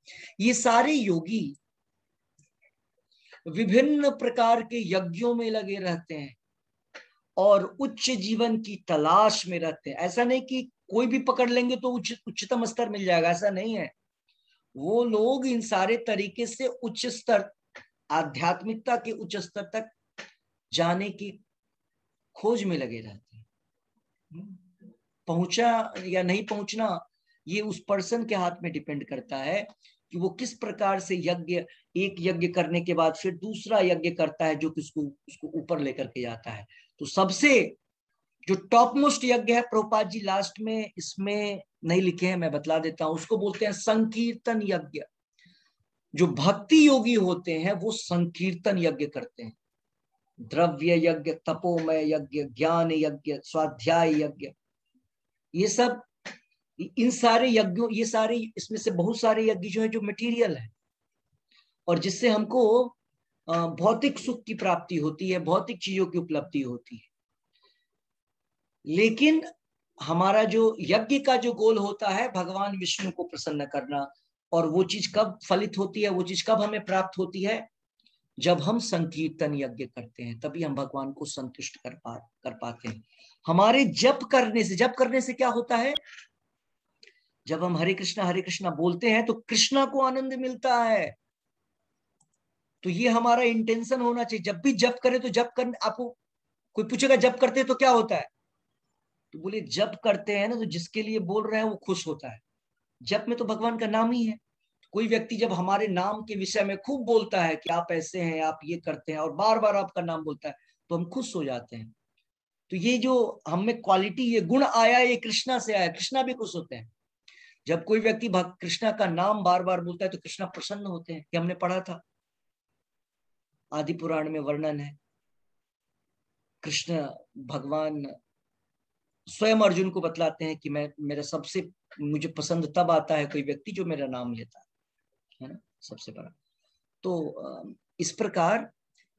ये सारे योगी विभिन्न प्रकार के यज्ञों में लगे रहते हैं और उच्च जीवन की तलाश में रहते हैं। ऐसा नहीं कि कोई भी पकड़ लेंगे तो उच्चतम स्तर मिल जाएगा, ऐसा नहीं है। वो लोग इन सारे तरीके से उच्च स्तर, आध्यात्मिकता के उच्च स्तर तक जाने की खोज में लगे रहते हैं। पहुंचा या नहीं पहुंचना ये उस पर्सन के हाथ में डिपेंड करता है कि वो किस प्रकार से एक यज्ञ करने के बाद फिर दूसरा यज्ञ करता है जो कि उसको ऊपर लेकर के जाता है। तो सबसे जो टॉप मोस्ट यज्ञ है, प्रभुपाद जी लास्ट में इसमें नहीं लिखे हैं, मैं बतला देता हूं, उसको बोलते हैं संकीर्तन यज्ञ। जो भक्ति योगी होते हैं वो संकीर्तन यज्ञ करते हैं। द्रव्य यज्ञ, तपोमय यज्ञ, ज्ञान यज्ञ, स्वाध्याय यज्ञ, ये सब, इन सारे यज्ञों, ये सारे, इसमें से बहुत सारे यज्ञ जो है जो मटेरियल है और जिससे हमको भौतिक सुख की प्राप्ति होती है, भौतिक चीजों की उपलब्धि होती है। लेकिन हमारा जो यज्ञ का जो गोल होता है भगवान विष्णु को प्रसन्न करना, और वो चीज कब फलित होती है, वो चीज कब हमें प्राप्त होती है? जब हम संकीर्तन यज्ञ करते हैं, तभी हम भगवान को संतुष्ट कर पाते हैं। हमारे जप करने से क्या होता है? जब हम हरे कृष्णा बोलते हैं तो कृष्णा को आनंद मिलता है। तो ये हमारा इंटेंशन होना चाहिए। जब भी जप करें तो जप करने, आपको कोई पूछेगा जप करते हैं तो क्या होता है, तो बोले जप करते हैं ना तो जिसके लिए बोल रहे हैं वो खुश होता है। जप में तो भगवान का नाम ही है। कोई व्यक्ति जब हमारे नाम के विषय में खूब बोलता है कि आप ऐसे हैं, आप ये करते हैं, और बार बार आपका नाम बोलता है, तो हम खुश हो जाते हैं। तो ये जो हमें क्वालिटी, ये गुण आया, ये कृष्णा से आया, कृष्णा भी खुश होते हैं। जब कोई व्यक्ति कृष्णा का नाम बार बार बोलता है तो कृष्णा प्रसन्न होते हैं। कि हमने पढ़ा था, आदि पुराण में वर्णन है, कृष्ण भगवान स्वयं अर्जुन को बतलाते हैं कि मुझे पसंद तब आता है कोई व्यक्ति जो मेरा नाम लेता है ना, सबसे बड़ा। तो इस प्रकार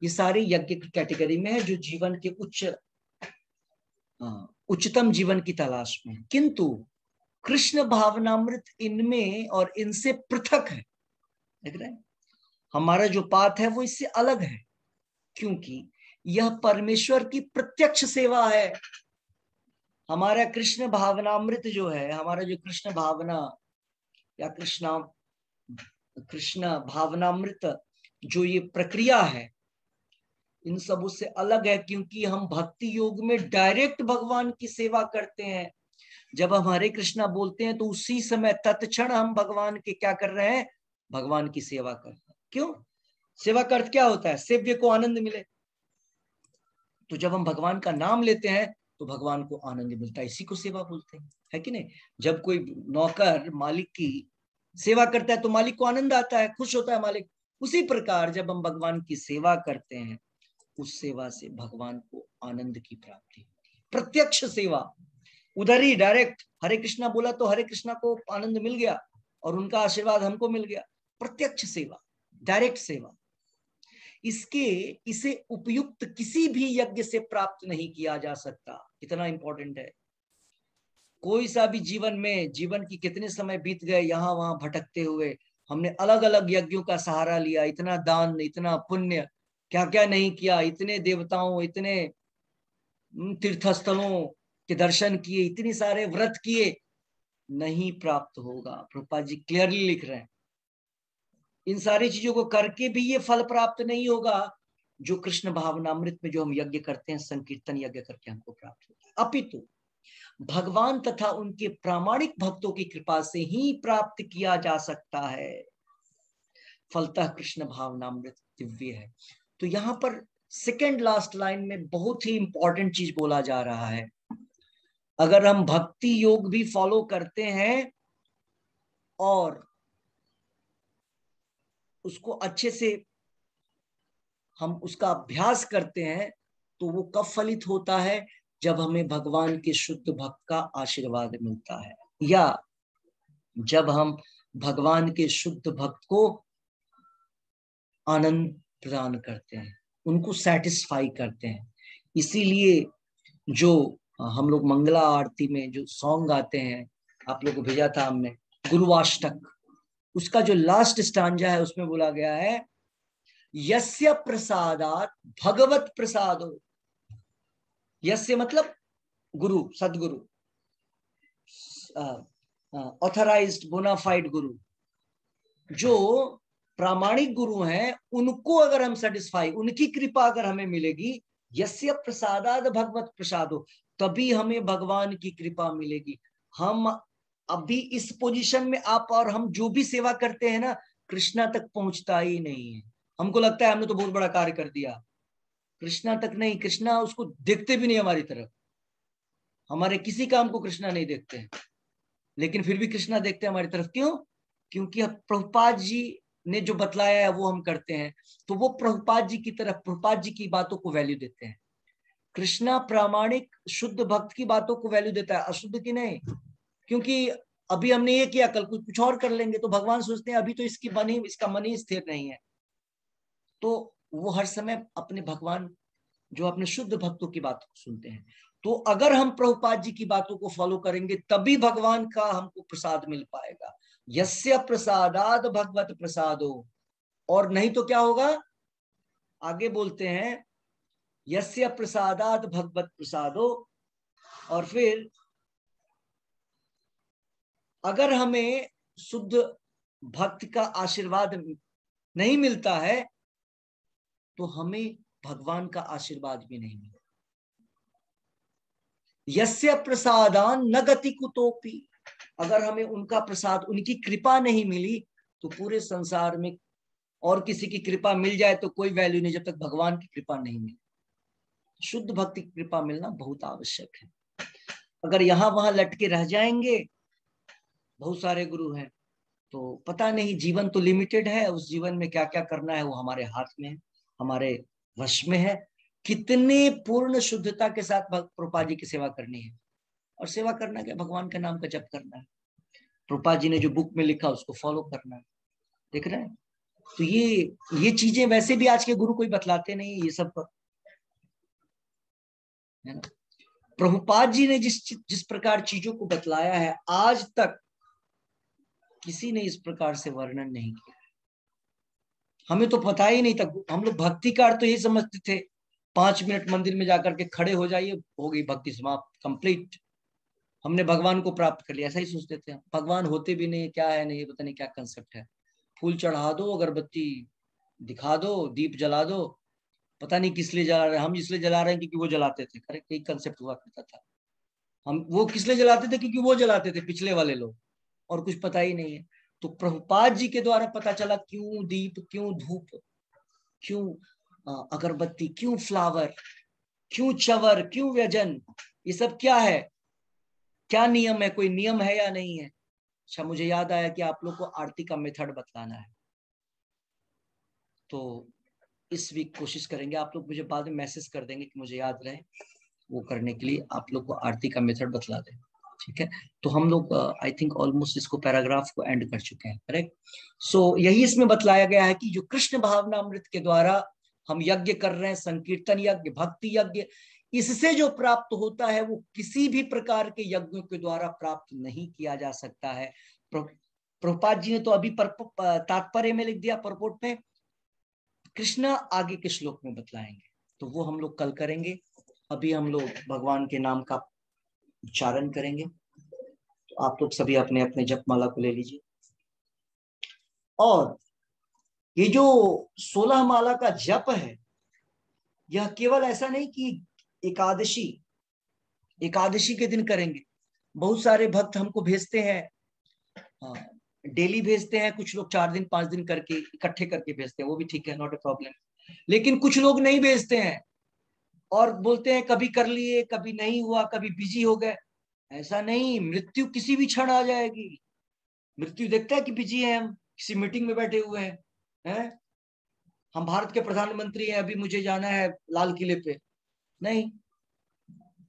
ये सारे यज्ञ की कैटेगरी में है जो जीवन के उच्चतम जीवन की तलाश में, किंतु कृष्ण भावनामृत इनमें और इनसे पृथक है। देख रहे हैं, हमारा जो पाथ है वो इससे अलग है, क्योंकि यह परमेश्वर की प्रत्यक्ष सेवा है। हमारा कृष्ण भावनामृत जो है, हमारा जो कृष्ण भावना या कृष्ण भावनामृत जो ये प्रक्रिया है, इन सब उससे अलग है, क्योंकि हम भक्ति योग में डायरेक्ट भगवान की सेवा करते हैं। जब हम हरे कृष्णा बोलते हैं तो उसी समय तत्क्षण हम भगवान के क्या कर रहे हैं? भगवान की सेवा कर रहे हैं। क्यों? सेवा का अर्थ क्या होता है? सेव्य को आनंद मिले। तो जब हम भगवान का नाम लेते हैं तो भगवान को आनंद मिलता है, इसी को सेवा बोलते हैं, है कि नहीं? जब कोई नौकर मालिक की सेवा करता है तो मालिक को आनंद आता है, खुश होता है मालिक। उसी प्रकार जब हम भगवान की सेवा करते हैं, उस सेवा से भगवान को आनंद की प्राप्ति होती है। प्रत्यक्ष सेवा, उधर ही डायरेक्ट हरे कृष्णा बोला तो हरे कृष्णा को आनंद मिल गया और उनका आशीर्वाद हमको मिल गया। प्रत्यक्ष सेवा, डायरेक्ट सेवा, इसे उपयुक्त किसी भी यज्ञ से प्राप्त नहीं किया जा सकता। इतना इंपॉर्टेंट है। कोई सा भी जीवन की कितने समय बीत गए यहां वहां भटकते हुए, हमने अलग अलग यज्ञों का सहारा लिया, इतना दान, इतना पुण्य, क्या क्या नहीं किया, इतने देवताओं, इतने तीर्थस्थलों के दर्शन किए, इतने सारे व्रत किए, नहीं प्राप्त होगा। प्रभुपाद जी क्लियरली लिख रहे हैं, इन सारी चीजों को करके भी ये फल प्राप्त नहीं होगा जो कृष्ण भावनामृत में जो हम यज्ञ करते हैं, संकीर्तन यज्ञ करके हमको प्राप्त होता है। अपितु भगवान तथा उनके प्रामाणिक भक्तों की कृपा से ही प्राप्त किया जा सकता है। फलतः कृष्ण भावनामृत दिव्य है। तो यहां पर सेकेंड लास्ट लाइन में बहुत ही इंपॉर्टेंट चीज बोला जा रहा है। अगर हम भक्ति योग भी फॉलो करते हैं और उसको अच्छे से हम उसका अभ्यास करते हैं, तो वो कब फलित होता है? जब हमें भगवान के शुद्ध भक्त का आशीर्वाद मिलता है, या जब हम भगवान के शुद्ध भक्त को आनंद प्रदान करते हैं, उनको सेटिस्फाई करते हैं। इसीलिए जो हम लोग मंगला आरती में जो सॉन्ग गाते हैं, आप लोग को भेजा था हमने, गुरुवाष्टक, उसका जो लास्ट स्टांजा है उसमें बोला गया है, यस्य प्रसादात भगवत प्रसादो। यस्य मतलब गुरु, सदगुरु, ऑथराइज्ड बोनाफाइड गुरु, जो प्रामाणिक गुरु हैं, उनको अगर हम सेटिस्फाई, उनकी कृपा अगर हमें मिलेगी, यस्य प्रसादाद भगवत प्रसादो, तभी हमें भगवान की कृपा मिलेगी। हम अभी इस पोजीशन में आप और हम जो भी सेवा करते हैं ना, कृष्णा तक पहुंचता ही नहीं है। हमको लगता है हमने तो बहुत बड़ा कार्य कर दिया, कृष्णा तक नहीं। कृष्णा उसको देखते भी नहीं हमारी तरफ, हमारे किसी काम को कृष्णा नहीं देखते हैं, लेकिन फिर भी कृष्णा देखते हैं हमारी तरफ। क्यों? क्योंकि प्रभुपाद जी ने जो बतलाया है वो हम करते हैं, तो वो प्रभुपाद जी की तरफ, प्रभुपाद जी की बातों को वैल्यू देते हैं। कृष्णा प्रामाणिक शुद्ध भक्त की बातों को वैल्यू देता है, अशुद्ध की नहीं। क्योंकि अभी हमने ये किया, कल कुछ और कर लेंगे, तो भगवान सोचते हैं अभी तो इसका मन ही स्थिर नहीं है। तो वो हर समय अपने भगवान जो अपने शुद्ध भक्तों की बात को सुनते हैं। तो अगर हम प्रभुपाद जी की बातों को फॉलो करेंगे, तभी भगवान का हमको प्रसाद मिल पाएगा। यस्य प्रसादाद भगवत प्रसादो। और नहीं तो क्या होगा? आगे बोलते हैं, यस्य प्रसादाद भगवत प्रसादो। और फिर अगर हमें शुद्ध भक्त का आशीर्वाद नहीं मिलता है, तो हमें भगवान का आशीर्वाद भी नहीं मिलता। यस्य प्रसादान न गति कुतोपि। अगर हमें उनका प्रसाद, उनकी कृपा नहीं मिली, तो पूरे संसार में और किसी की कृपा मिल जाए तो कोई वैल्यू नहीं, जब तक भगवान की कृपा नहीं मिले। शुद्ध भक्ति की कृपा मिलना बहुत आवश्यक है। अगर यहां वहां लटके रह जाएंगे, बहुत सारे गुरु हैं, तो पता नहीं, जीवन तो लिमिटेड है, उस जीवन में क्या क्या करना है वो हमारे हाथ में है, हमारे वश में है। कितने पूर्ण शुद्धता के साथ प्रभुपाद जी की सेवा करनी है। और सेवा करना क्या? भगवान के नाम का जप करना है। प्रभुपाद जी ने जो बुक में लिखा उसको फॉलो करना है। देख रहे हैं? तो ये चीजें वैसे भी आज के गुरु कोई बतलाते नहीं, ये सब है ना। प्रभुपाद जी ने जिस प्रकार चीजों को बतलाया है, आज तक किसी ने इस प्रकार से वर्णन नहीं किया। हमें तो पता ही नहीं था। हम लोग भक्ति का अर्थ तो यही समझते थे, 5 मिनट मंदिर में जाकर के खड़े हो जाइए, हो गई भक्ति समाप्त, कंप्लीट, हमने भगवान को प्राप्त कर लिया, ऐसा ही सोचते थे। भगवान होते भी नहीं, क्या है नहीं, पता नहीं क्या कंसेप्ट है। फूल चढ़ा दो, अगरबत्ती दिखा दो, दीप जला दो, पता नहीं किस लिए जला रहे हैं। हम इसलिए जला रहे हैं क्योंकि वो जलाते थे, करेक्ट, यही कंसेप्ट हुआ करता था। हम वो किस लिए जलाते थे? क्योंकि वो जलाते थे, पिछले वाले लोग, और कुछ पता ही नहीं है। तो प्रभुपाद जी के द्वारा पता चला क्यों दीप, क्यों धूप, क्यों अगरबत्ती, क्यों फ्लावर, क्यों चवर, क्यों व्यजन, ये सब क्या है, क्या नियम है, कोई नियम है या नहीं है। अच्छा, मुझे याद आया कि आप लोग को आरती का मेथड बतलाना है, तो इस वीक कोशिश करेंगे। आप लोग मुझे बाद में मैसेज कर देंगे कि मुझे याद रहे, वो करने के लिए आप लोग को आरती का मेथड बतला दें, ठीक है। तो हम लोग आई थिंक ऑलमोस्ट इसको पैराग्राफ को एंड कर चुके हैं, करेक्ट। सो यही इसमें बतलाया गया है कि जो कृष्ण भावनामृत के द्वारा हम यज्ञ कर रहे हैं, संकीर्तन यज्ञ, भक्ति यज्ञ, इससे जो प्राप्त होता है वो किसी भी प्रकार के यज्ञों के द्वारा प्राप्त नहीं किया जा सकता है। प्रभुपाद जी ने तो अभी तात्पर्य में लिख दिया, परपोट में, कृष्णा आगे के श्लोक में बतलाएंगे, तो वो हम लोग कल करेंगे। अभी हम लोग भगवान के नाम का उच्चारण करेंगे। तो आप लोग सभी अपने अपने जपमाला को ले लीजिए। और ये जो 16 माला का जप है, यह केवल ऐसा नहीं कि एकादशी एकादशी के दिन करेंगे। बहुत सारे भक्त हमको भेजते हैं, हाँ, डेली भेजते हैं। कुछ लोग 4 दिन 5 दिन करके इकट्ठे करके भेजते हैं, वो भी ठीक है, नॉट ए प्रॉब्लम। लेकिन कुछ लोग नहीं भेजते हैं और बोलते हैं कभी कर लिए, कभी नहीं हुआ, कभी बिजी हो गए। ऐसा नहीं, मृत्यु किसी भी क्षण आ जाएगी। मृत्यु देखता है कि बिजी है, हम किसी मीटिंग में बैठे हुए हैं, हम भारत के प्रधानमंत्री हैं, अभी मुझे जाना है लाल किले पे। नहीं,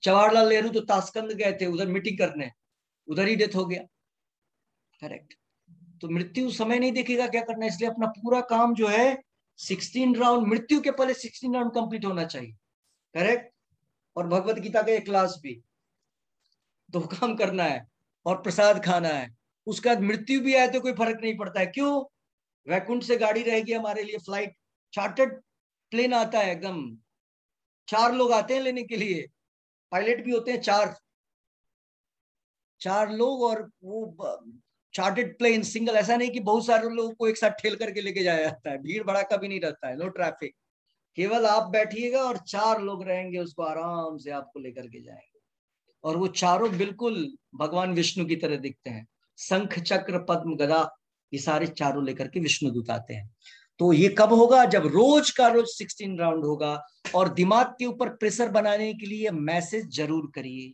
जवाहरलाल नेहरू तो ताशकंद गए थे उधर मीटिंग करने, उधर ही डेथ हो गया। करेक्ट। तो मृत्यु समय नहीं देखेगा क्या करना है, इसलिए अपना पूरा काम जो है 16 राउंड, मृत्यु के पहले 16 राउंड कंप्लीट होना चाहिए। करेक्ट। और भगवत गीता का एक क्लास भी, दो काम करना है और प्रसाद खाना है। उसका मृत्यु भी आए तो कोई फर्क नहीं पड़ता है। क्यों? वैकुंठ से गाड़ी रहेगी हमारे लिए, फ्लाइट चार्टर्ड प्लेन आता है एकदम, 4 लोग आते हैं लेने के लिए, पायलट भी होते हैं 4 लोग। और वो चार्टर्ड प्लेन सिंगल, ऐसा नहीं कि बहुत सारे लोगों को एक साथ ठेल करके लेके जाया जाता है, भीड़ भड़ाका भी नहीं रहता है, नो ट्रैफिक। केवल आप बैठिएगा और 4 लोग रहेंगे, उसको आराम से आपको लेकर के जाएंगे। और वो चारों बिल्कुल भगवान विष्णु की तरह दिखते हैं, शंख चक्र पद्म गदा, ये सारे चारों लेकर के विष्णु दूत आते हैं। तो ये कब होगा? जब रोज का रोज 16 राउंड होगा। और दिमाग के ऊपर प्रेशर बनाने के लिए मैसेज जरूर करिए।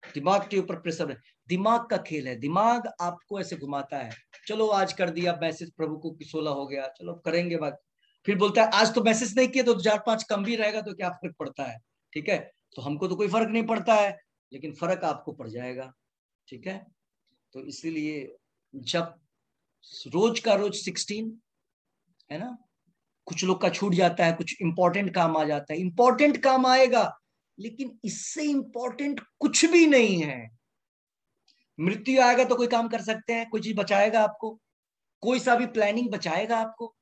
दिमाग के ऊपर प्रेशर, दिमाग का खेल है, दिमाग आपको ऐसे घुमाता है। चलो आज कर दिया मैसेज प्रभु को कि 16 हो गया, चलो करेंगे बात। फिर बोलता है आज तो मैसेज नहीं किया तो 4-5 कम भी रहेगा तो क्या फर्क पड़ता है। ठीक है, तो हमको तो कोई फर्क नहीं पड़ता है, लेकिन फर्क आपको पड़ जाएगा। ठीक है, तो इसीलिए जब रोज का रोज 16 है ना, कुछ लोग का छूट जाता है, कुछ इंपॉर्टेंट काम आ जाता है, इंपॉर्टेंट काम आएगा, लेकिन इससे इंपॉर्टेंट कुछ भी नहीं है। मृत्यु आएगा तो कोई काम कर सकते हैं, कोई चीज बचाएगा आपको, कोई सा भी प्लानिंग बचाएगा आपको,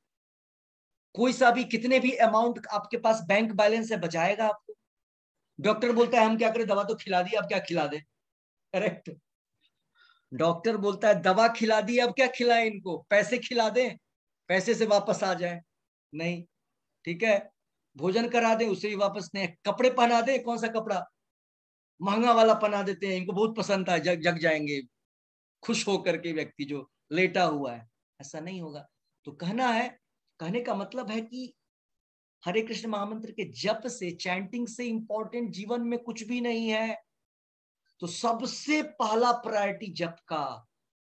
कोई सा भी कितने भी अमाउंट आपके पास बैंक बैलेंस है बचाएगा आपको। डॉक्टर बोलता है हम क्या करें, दवा तो खिला दी, अब क्या खिला दे। करेक्ट। डॉक्टर बोलता है दवा खिला दी, अब क्या खिलाएं इनको, पैसे खिला दें, पैसे से वापस आ जाए। नहीं, ठीक है, भोजन करा दें, उससे भी वापस नहीं। कपड़े पहना दें, कौन सा कपड़ा, महंगा वाला पहना देते हैं, इनको बहुत पसंद था, जग जग जाएंगे खुश होकर के व्यक्ति जो लेटा हुआ है। ऐसा नहीं होगा। तो कहना है, कहने का मतलब है कि हरे कृष्ण महामंत्र के जप से, चैंटिंग से इंपॉर्टेंट जीवन में कुछ भी नहीं है। तो सबसे पहला प्रायोरिटी जप का।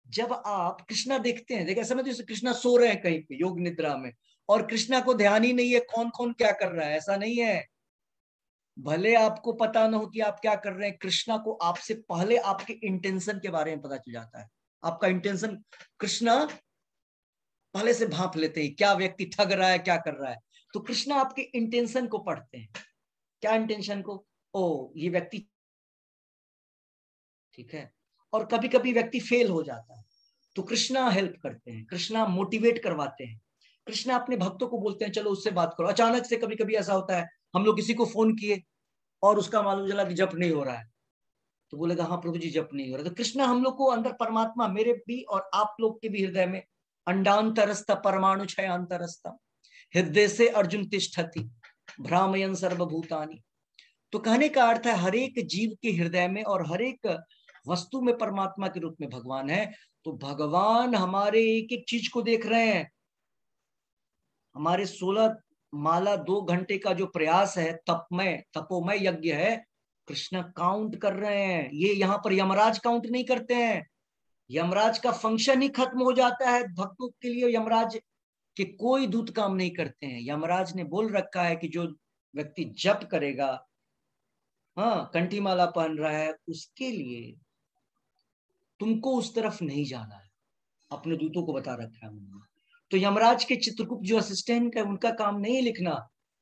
जब आप कृष्णा देखते हैं, देखिए समझ, जैसे कृष्णा सो रहे हैं कहीं पे योग निद्रा में, और कृष्णा को ध्यान ही नहीं है कौन कौन क्या कर रहा है, ऐसा नहीं है। भले आपको पता ना हो कि आप क्या कर रहे हैं, कृष्णा को आपसे पहले आपके इंटेंशन के बारे में पता चल जाता है। आपका इंटेंशन कृष्णा पहले से भांप लेते हैं, क्या व्यक्ति ठग रहा है, क्या कर रहा है। तो कृष्णा आपके इंटेंशन को पढ़ते हैं। क्या इंटेंशन को? ओ, ये व्यक्ति, ठीक है। और कभी कभी व्यक्ति फेल हो जाता है, तो कृष्णा हेल्प करते हैं, कृष्णा मोटिवेट करवाते हैं। कृष्णा अपने भक्तों को बोलते हैं चलो उससे बात करो। अचानक से कभी कभी ऐसा होता है, हम लोग किसी को फोन किए और उसका मालूम चला कि जप नहीं हो रहा है, तो बोलेगा हाँ प्रभु जी जप नहीं हो रहा। तो कृष्णा हम लोग को अंदर, परमात्मा मेरे भी और आप लोग के भी हृदय में, अंडांतरस्थ परमाणु छयांतरस्थ हृदय से अर्जुन तिष्ठति भ्रामयन सर्वभूतानि। तो कहने का अर्थ है हर एक जीव के हृदय में और हर एक वस्तु में परमात्मा के रूप में भगवान है। तो भगवान हमारे एक एक चीज को देख रहे हैं। हमारे 16 माला 2 घंटे का जो प्रयास है, तपोमय यज्ञ है, कृष्ण काउंट कर रहे हैं। ये यहाँ पर यमराज काउंट नहीं करते हैं। यमराज का फंक्शन ही खत्म हो जाता है भक्तों के लिए। यमराज के कोई दूत काम नहीं करते हैं। यमराज ने बोल रखा है कि जो व्यक्ति जप करेगा, हाँ, कंठी माला पहन रहा है, उसके लिए तुमको उस तरफ नहीं जाना है, अपने दूतों को बता रखा है उन्होंने। तो यमराज के चित्रगुप्त जो असिस्टेंट है, उनका काम नहीं लिखना।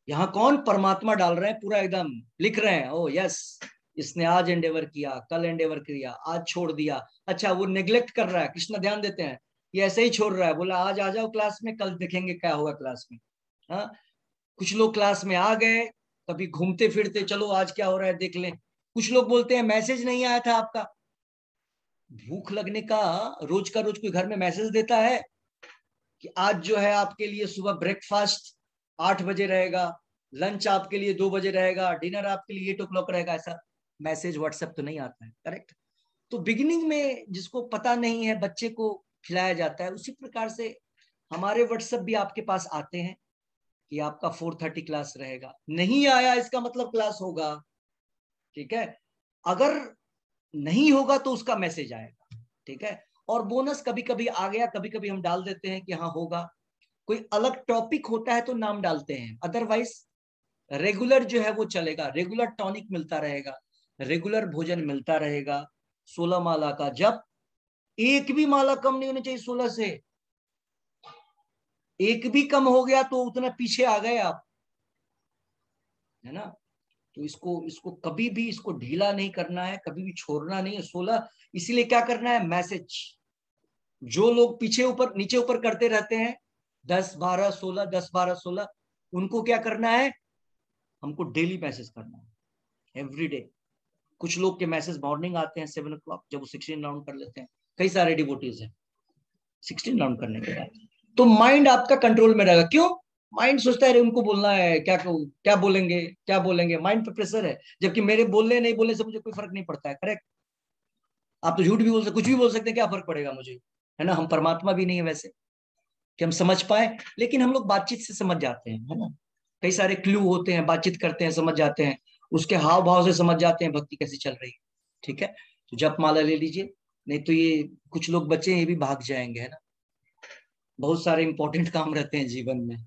यहाँ कौन? परमात्मा डाल रहे हैं, पूरा एकदम लिख रहे हैं। ओ यस, इसने आज एंडेवर किया, कल एंडेवर किया, आज छोड़ दिया। अच्छा, वो नेग्लेक्ट कर रहा है, कृष्ण ध्यान देते हैं, ये ऐसे ही छोड़ रहा है, बोला आज आ जाओ क्लास में, कल देखेंगे क्या होगा क्लास में। हाँ, कुछ लोग क्लास में आ गए, कभी घूमते फिरते चलो आज क्या हो रहा है देख लें। कुछ लोग बोलते हैं मैसेज नहीं आया था आपका। भूख लगने का रोज का रोज कोई घर में मैसेज देता है कि आज जो है आपके लिए सुबह ब्रेकफास्ट 8 बजे रहेगा, लंच आपके लिए 2 बजे रहेगा, डिनर आपके लिए 8 o'clock रहेगा, ऐसा मैसेज व्हाट्सएप तो नहीं आता है, करेक्ट। तो बिगिनिंग में जिसको पता नहीं है बच्चे को खिलाया जाता है, उसी प्रकार से हमारे व्हाट्सएप भी आपके पास आते हैं कि आपका 4:30 क्लास रहेगा। नहीं आया इसका मतलब क्लास होगा, ठीक है। अगर नहीं होगा तो उसका मैसेज आएगा, ठीक है। और बोनस कभी कभी आ गया, कभी कभी हम डाल देते हैं कि हाँ होगा। कोई अलग टॉपिक होता है तो नाम डालते हैं, अदरवाइज रेगुलर जो है वो चलेगा, रेगुलर टॉनिक मिलता रहेगा, रेगुलर भोजन मिलता रहेगा। 16 माला का जप, एक भी माला कम नहीं होनी चाहिए 16 से। एक भी कम हो गया तो उतना पीछे आ गए आप, है ना। तो इसको इसको कभी भी इसको ढीला नहीं करना है, कभी भी छोड़ना नहीं है 16। इसीलिए क्या करना है, मैसेज। जो लोग पीछे ऊपर नीचे ऊपर करते रहते हैं 10 12 16 10 12 16, उनको क्या करना है, हमको डेली मैसेज करना है, एवरीडे। कुछ लोग के मैसेज मॉर्निंग आते हैं 7 o'clock, जब वो 16 राउंड कर लेते हैं। कई सारे डिवोटीज हैं 16 राउंड करने के बाद। तो माइंड आपका कंट्रोल में रहेगा। क्यों? माइंड सोचता है उनको बोलना है, क्या कहूँ, क्या बोलेंगे क्या बोलेंगे, माइंड पे प्रेशर है। जबकि मेरे बोलने नहीं बोलने से मुझे कोई फर्क नहीं पड़ता है, करेक्ट। आप तो झूठ भी बोल सकते, कुछ भी बोल सकते हैं, क्या फर्क पड़ेगा मुझे, है ना। हम परमात्मा भी नहीं है वैसे कि हम समझ पाए, लेकिन हम लोग बातचीत से समझ जाते हैं, है ना। कई सारे क्लू होते हैं, बातचीत करते हैं समझ जाते हैं, उसके हाव भाव से समझ जाते हैं भक्ति कैसी चल रही है, ठीक है। तो जप माला ले लीजिए, नहीं तो ये कुछ लोग बच्चे ये भी भाग जाएंगे, है ना। बहुत सारे इंपॉर्टेंट काम रहते हैं जीवन में,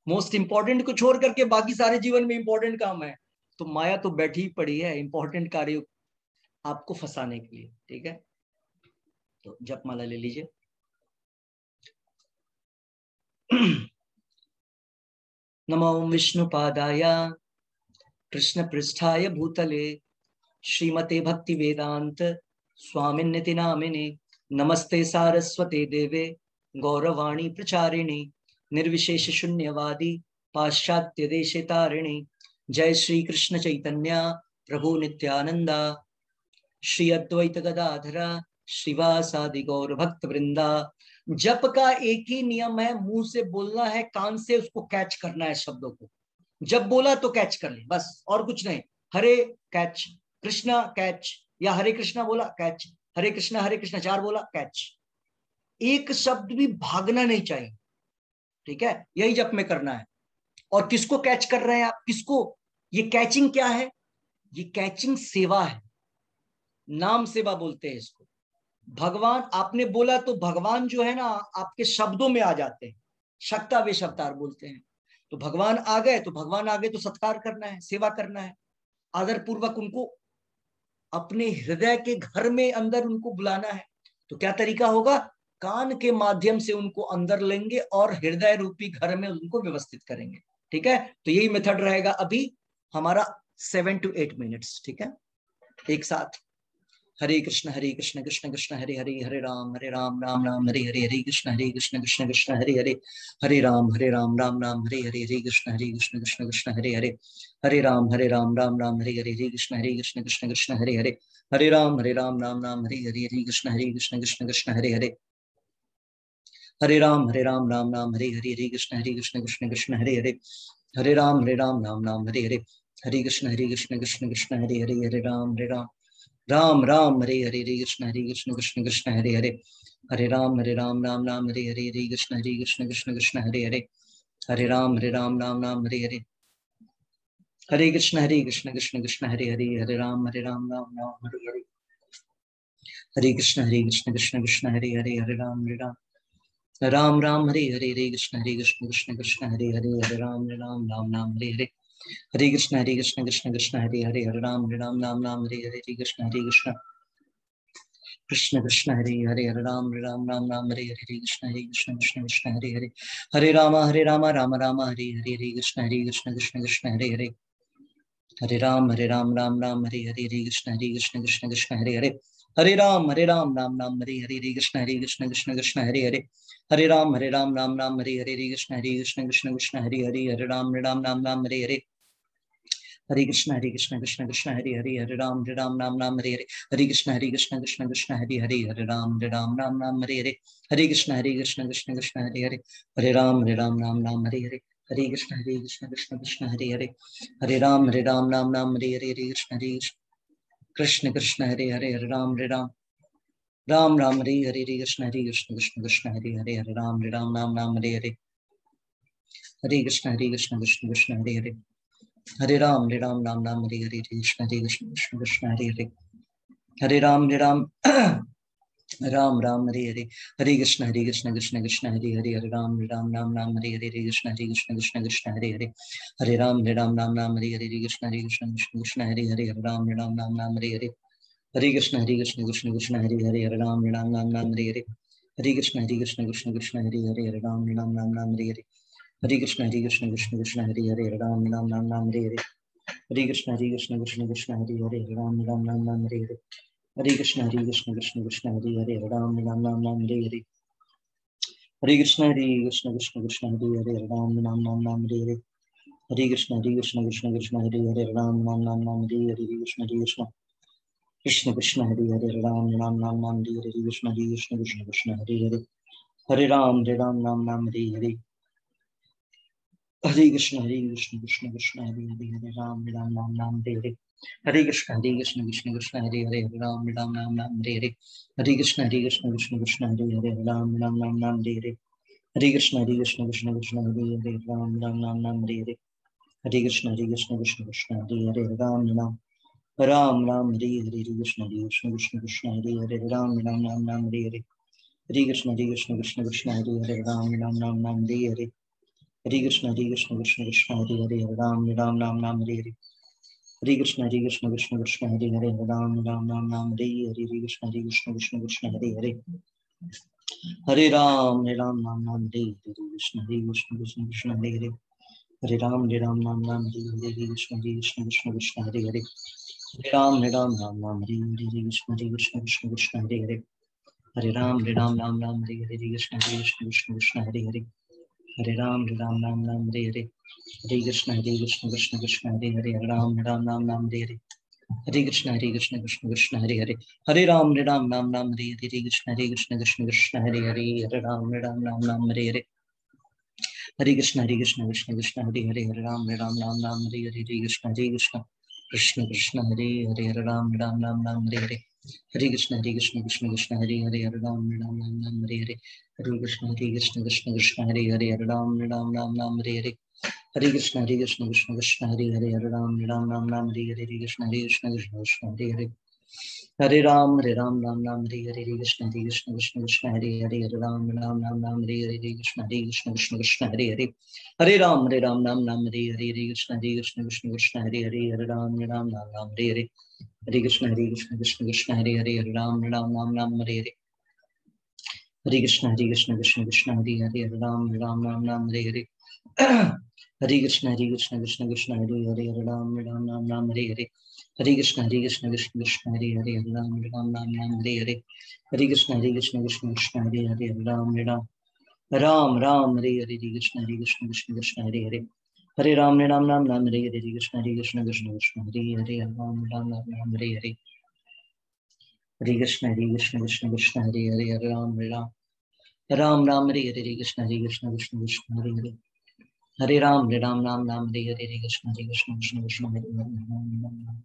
मोस्ट इंपॉर्टेंट को छोड़ करके बाकी सारे जीवन में इंपॉर्टेंट काम है। तो माया तो बैठी ही पड़ी है इंपॉर्टेंट कार्य आपको फंसाने के लिए, ठीक है। तो जप माला ले लीजिए। नमो विष्णुपादाय कृष्ण पृष्ठाय भूतले श्रीमते भक्ति वेदांत स्वामिन्निति नामिने नमस्ते सारस्वते देवे गौरवाणी प्रचारिणे निर्विशेष शून्यवादी पाश्चात्य देशे तारिणे। जय श्री कृष्ण चैतन्य प्रभु नित्यानंदा श्री अद्वैत गदाधरा श्रीवासादि गौर भक्त वृंदा। जप का एक ही नियम है, मुंह से बोलना है, कान से उसको कैच करना है शब्दों को। जब बोला तो कैच कर ले, बस और कुछ नहीं। हरे कैच, कृष्णा कैच, या हरे कृष्णा बोला कैच, हरे कृष्णा 4 बोला कैच। एक शब्द भी भागना नहीं चाहिए, ठीक है। यही जप में करना है। और किसको कैच कर रहे हैं आप, किसको? ये कैचिंग क्या है, ये कैचिंग सेवा है, नाम सेवा बोलते हैं इसको। भगवान आपने बोला तो भगवान जो है ना आपके शब्दों में आ जाते हैं, शक्ता वे शब्दार बोलते हैं। तो भगवान आ गए तो भगवान आ गए, तो सत्कार करना है, सेवा करना है, आदर पूर्वक उनको अपने हृदय के घर में अंदर उनको बुलाना है। तो क्या तरीका होगा, कान के माध्यम से उनको अंदर लेंगे और हृदय रूपी घर में उनको व्यवस्थित करेंगे, ठीक है। तो यही मेथड रहेगा अभी हमारा 7 to 8 मिनट्स, ठीक है। एक साथ हरे कृष्ण कृष्ण कृष्ण हरे हरे, हरे राम राम राम हरे हरे, हरे कृष्ण कृष्ण कृष्ण हरे हरे, हरे राम राम राम हरे हरे, हरे कृष्ण कृष्ण कृष्ण हरे हरे, हरे राम राम राम हरे हरे, हरे कृष्ण कृष्ण हरे हरे, हरे राम राम राम हरे हरे, हरे कृष्ण कृष्ण हरे हरे, हरे राम राम राम हरे हरे, हरे कृष्ण कृष्ण हरे हरे, हरे राम राम हरे हरे, हरे कृष्ण कृष्ण हरे हरे, हरे राम राम राम हरे हरे, हरे कृष्ण कृष्ण हरे हरे, हरे राम राम राम हरे हरे, हरे कृष्ण कृष्ण हरे हरे, हरे राम राम हरे हरे, हरे कृष्ण कृष्ण हरे हरे, हरे राम राम राम हरे हरे, हरे कृष्ण कृष्ण हरे हरे, हरे राम राम हरे हरे, हरे कृष्ण कृष्ण हरे हरे, हरे राम राम हरे हरे, हरे कृष्ण कृष्ण हरे हरे, हरे राम राम हरे हरे, हरे कृष्ण कृष्ण हरे हरे, हरे राम राम हरे हरे, हरे कृष्ण कृष्ण हरे हरे, हरे राम राम हरे हरे, हरे कृष्ण कृष्ण हरे हरे, हरे राम राम हरे हरे, हरे कृष्ण कृष्ण हरे हरे, हरे राम राम राम हरे हरे, हरे कृष्ण कृष्ण कृष्ण हरे हरे, हरे राम राम राम हरे हरे, हरे कृष्ण कृष्ण कृष्ण हरे हरे, हरे राम राम हरे हरे, हरे कृष्ण कृष्ण कृष्ण हरे हरे, हरे राम राम हरे हरे, हरे कृष्ण कृष्ण कृष्ण हरे हरे, हरे राम राम हरे हरे, हरे कृष्ण कृष्ण कृष्ण हरे हरे, हरे राम राम हरे हरे, हरे कृष्ण कृष्ण कृष्ण हरे हरे, हरे राम राम हरे हरे, हरे कृष्ण कृष्ण हरे हरे, हरे राम राम राम हरे हरे, हरे कृष्ण कृष्ण कृष्ण हरे हरे, हरे राम राम हरे हरे, हरे कृष्ण कृष्ण कृष्ण हरे हरे, हरे राम राम हरे हरे, हरे कृष्ण कृष्ण कृष्ण हरे हरे, हरे राम राम राम हरे हरे, हरे कृष्ण कृष्ण कृष्ण हरे हरे, हरे राम राम हरे हरे, हरे कृष्ण कृष्ण कृष्ण हरे हरे, हरे राम राम हरे हरे, हरे कृष्ण कृष्ण कृष्ण हरे हरे, हरे राम राम हरे हरे, हरे कृष्ण कृष्ण कृष्ण हरे हरे, हरे राम राम हरे हरे, हरे कृष्ण कृष्ण कृष्ण हरे हरे, हरे राम राम हरे हरे, हरे कृष्ण कृष्ण कृष्ण हरे हरे, हरे राम राम हरे हरे, हरे कृष्ण कृष्ण कृष्ण हरे हरे, हरे राम राम हरे हरे, हरे कृष्ण कृष्ण कृष्ण हरे हरे, हरे राम राम हरे हरे, हरे कृष्ण कृष्ण कृष्ण हरे हरे, हरे राम राम हरे हरे, हरे कृष्ण कृष्ण कृष्ण हरे हरे, हरे राम राम हरे हरे, हरे कृष्ण कृष्ण कृष्ण हरे हरे, हरे राम राम हरे हरे, हरे कृष्ण कृष्ण कृष्ण हरे हरे, हरे राम राम हरे हरे, हरे कृष्ण कृष्ण कृष्ण हरे हरे, हरे राम राम हरे हरे, हरे कृष्ण कृष्ण कृष्ण हरे हरे, हरे राम राम हरे हरे, हरे कृष्ण कृष्ण कृष्ण हरे हरे, हरे राम राम हरे हरे, हरे कृष्ण कृष्ण कृष्ण हरे हरे, हरे राम राम हरे हरे, हरे कृष्ण कृष्ण कृष्ण हरे हरे, हरे राम हरे हरे, हरे कृष्ण कृष्ण कृष्ण हरे हरे, हरे राम राम हरे हरे, हरे कृष्ण कृष्ण कृष्ण हरे हरे, हरे राम राम हरे हरे, हरे कृष्ण कृष्ण कृष्ण हरे हरे, हरे राम राम हरे हरे, हरे कृष्ण कृष्ण कृष्ण हरे हरे, हरे राम राम हरे हरे, हरे कृष्ण कृष्ण कृष्ण हरे हरे, हरे राम राम हरे हरे, हरे कृष्ण कृष्ण कृष्ण हरे हरे, हरे राम राम हरे हरे, हरे कृष्ण कृष्ण कृष्ण हरे हरे, हरे राम राम हरे हरे, हरे कृष्ण कृष्ण कृष्ण हरे हरे, हरे राम राम हरे हरे, हरे कृष्ण कृष्ण कृष्ण हरे हरे, हरे राम राम हरे हरे, हरे कृष्ण कृष्ण कृष्ण हरे हरे, हरे राम राम हरे हरे, हरे कृष्ण कृष्ण कृष्ण हरे हरे, हरे राम राम हरे हरे, हरे कृष्ण कृष्ण कृष्ण हरे हरे, हरे राम राम हरे हरे, हरे कृष्ण कृष्ण कृष्ण हरे हरे, हरे राम राम हरे हरे, हरे कृष्ण कृष्ण कृष्ण हरे हरे, हरे राम राम हरे हरे, हरे कृष्ण कृष्ण कृष्ण हरे हरे, हरे राम राम हरे हरे, हरे कृष्ण कृष्ण कृष्ण हरे हरे, हरे राम राम हरे हरे, हरे कृष्ण कृष्ण कृष्ण हरे हरे, हरे राम राम हरे हरे, हरे कृष्ण कृष्ण कृष्ण हरे हरे, हरे राम राम हरे हरे, हरे कृष्ण कृष्ण कृष्ण हरे हरे, हरे राम राम हरे हरे, हरे कृष्ण कृष्ण कृष्ण हरे हरे, हरे राम राम हरे हरे, हरे कृष्ण कृष्ण कृष्ण हरे हरे, हरे राम राम हरे हरे, हरे कृष्ण कृष्ण कृष्ण हरे हरे, हरे राम राम हरे हरे, हरे कृष्ण कृष्ण कृष्ण हरे हरे, हरे राम राम हरे हरे, हरे कृष्ण कृष्ण कृष्ण हरे हरे, हरे राम राम हरे हरे, हरे कृष्ण कृष्ण कृष्ण हरे हरे, हरे राम राम हरे हरे, हरे कृष्ण कृष्ण कृष्ण हरे हरे, हरे राम हरे हरे, हरे कृष्ण कृष्ण हरे हरे, हरे राम राम हरे हरे, हरे कृष्ण कृष्ण हरे हरे, हरे राम हरे हरे, हरे कृष्ण कृष्ण कृष्ण हरे हरे, हरे राम हरे हरे,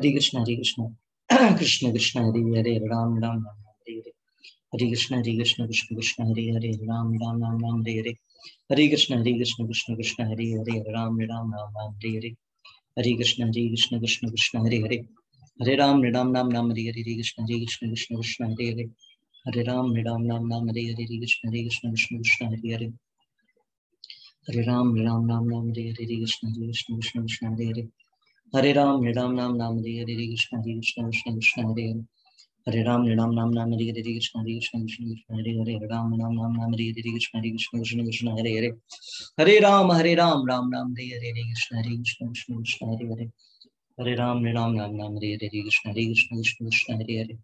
हरे कृष्ण कृष्ण हरे हरे, हरे राम हरे हरे, हरे कृष्ण कृष्ण हरे हरे, हरे कृष्ण कृष्ण कृष्ण हरे हरे, राम हरे हरे, हरे कृष्ण कृष्ण कृष्ण हरे हरे, राम हरे हरे, हरे कृष्ण कृष्ण कृष्ण हरे हरे, राम हरे हरे, हरे कृष्ण कृष्ण कृष्ण हरे हरे, हरे राम हरे हरे, हरे कृष्ण कृष्ण कृष्ण हरे हरे, हरे राम हरे हरे, हरे कृष्ण कृष्ण कृष्ण हरे हरे, हरे राम हरे हरे, हरे कृष्ण कृष्ण कृष्ण हरे हरे, हरे राम हरे हरे, हरे कृष्ण कृष्ण कृष्ण हरे हरे, हरे राम हरे हरे, हरे कृष्ण कृष्ण कृष्ण हरे हरे, हरे राम हरे हरे, हरे कृष्ण कृष्ण कृष्ण हरे हरे, हरे राम राम हरे हरे, हरे कृष्ण कृष्ण कृष्ण हरे हरे, हरे राम राम राम हरे हरे, हरे कृष्ण कृष्ण कृष्ण हरे हरे,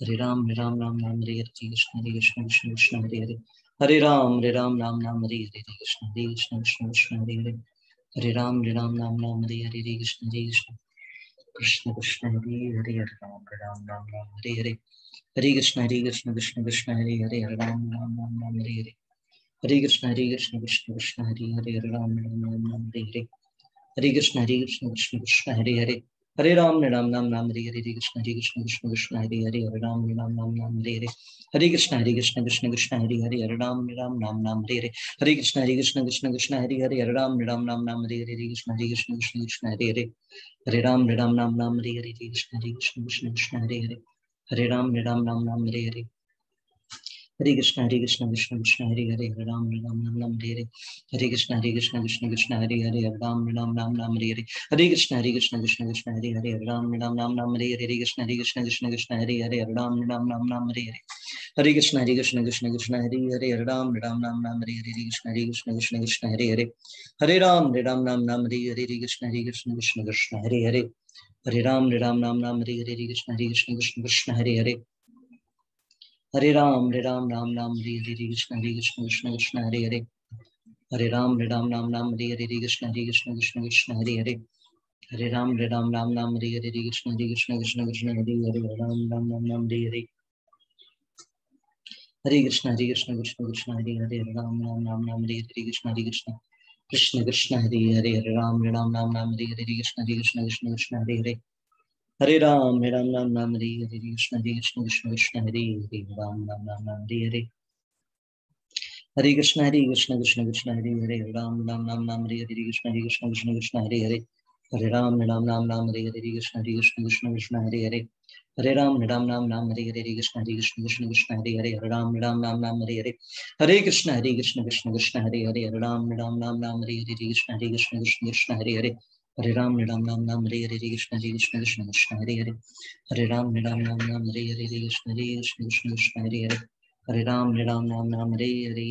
हरे राम राम राम हरे हरे, कृष्ण कृष्ण कृष्ण हरे हरे, हरे राम राम हरे हरे, कृष्ण कृष्ण कृष्ण हरे हरे, हरे राम राम हरे हरे, कृष्ण कृष्ण कृष्ण कृष्ण हरे हरे, हरे राम हरे हरे, हरे कृष्ण कृष्ण कृष्ण हरे हरे, हरे राम हरे हरे, हरे कृष्ण कृष्ण कृष्ण हरे हरे, हरे राम हरे हरे, हरे कृष्ण कृष्ण कृष्ण हरे हरे, हरे राम हरे हरे, हरे कृष्ण कृष्ण कृष्ण हरे हरे, हरे राम हरे हरे, हरे कृष्ण कृष्ण कृष्ण हरे हरे, हरे राम हरे हरे, हरे कृष्ण कृष्ण कृष्ण हरे हरे, हरे राम हरे हरे, हरे कृष्ण कृष्ण कृष्ण हरे हरे, हरे राम हरे हरे, हरे कृष्ण कृष्ण कृष्ण हरे हरे, हरे राम हरे हरे, हरे कृष्ण कृष्ण कृष्ण हरे हरे, हरे राम हरे हरे, हरे कृष्ण कृष्ण कृष्ण हरे हरे, हरे राम हरे हरे, हरे कृष्ण कृष्ण कृष्ण हरे हरे, हरे राम हरे हरे, हरे कृष्ण कृष्ण कृष्ण हरे हरे, हरे राम हरे हरे, हरे कृष्ण कृष्ण कृष्ण हरे हरे, हरे राम हरे हरे, हरे कृष्ण कृष्ण कृष्ण हरे हरे, हरे राम हरे हरे, हरे कृष्ण कृष्ण कृष्ण हरे हरे, हरे राम हरे हरे, हरे कृष्ण कृष्ण कृष्ण हरे हरे, हरे राम हरे हरे, कृष्ण कृष्ण कृष्ण हरे हरे, हरे राम हरे हरे, कृष्ण कृष्ण कृष्ण हरे हरे, हरे राम हरे हरे, कृष्ण कृष्ण कृष्ण हरे हरे, हरे राम हरे हरे, हरे कृष्ण कृष्ण कृष्ण हरे हरे, हरे राम हरे हरे, कृष्ण कृष्ण कृष्ण हरे हरे, हरे राम हरे हरे, कृष्ण कृष्ण कृष्ण हरे हरे, हरे राम हरे हरे, कृष्ण कृष्ण कृष्ण हरे हरे, राम हरे हरे, हरे कृष्ण कृष्ण कृष्ण हरे हरे, राम हरे हरे, कृष्ण कृष्ण कृष्ण हरे हरे, हरे राम हरे हरे, कृष्ण कृष्ण कृष्ण हरे हरे, हरे राम हरे हरे, कृष्ण कृष्ण कृष्ण हरे हरे, हरे राम हरे हरे, हरे कृष्ण कृष्ण कृष्ण हरे हरे, हरे राम हरे हरे, कृष्ण कृष्ण कृष्ण हरे हरे, हरे राम हरे हरे, कृष्ण कृष्ण कृष्ण हरे हरे, हरे राम हरे हरे, कृष्ण कृष्ण कृष्ण हरे हरे, हरे राम हरे हरे,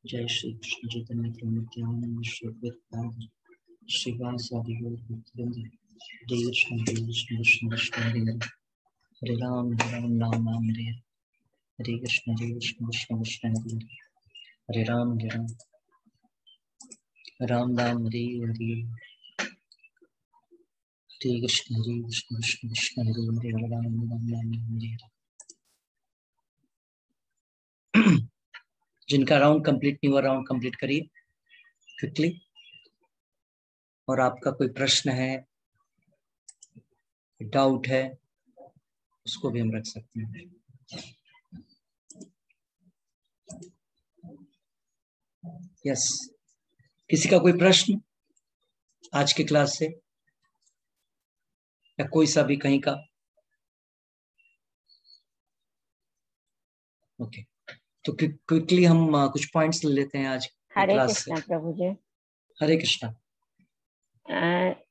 जय श्री कृष्ण चैतन्य प्रभु नित्यानंद श्री अद्वैत श्रीवासादि गौर भक्तवृंद, हरे कृष्ण कृष्ण कृष्ण हरे हरे, हरे राम हरे हरे, हरे कृष्ण कृष्ण कृष्ण हरे हरे, हरे राम राम हरे हरे, हरे कृष्ण कृष्ण कृष्ण हरे हरे, हरे राम हरे हरे। जिनका राउंड कंप्लीट नहीं हुआ, राउंड कंप्लीट करिए क्विकली, और आपका कोई प्रश्न है, डाउट है, उसको भी हम रख सकते हैं। यस, किसी का कोई प्रश्न आज के क्लास से, या कोई सा भी कहीं का? ओके, तो क्विकली हम कुछ पॉइंट्स ले लेते हैं आज की हरे क्लास कृष्णा से। प्रभु जी। हरे कृष्णा।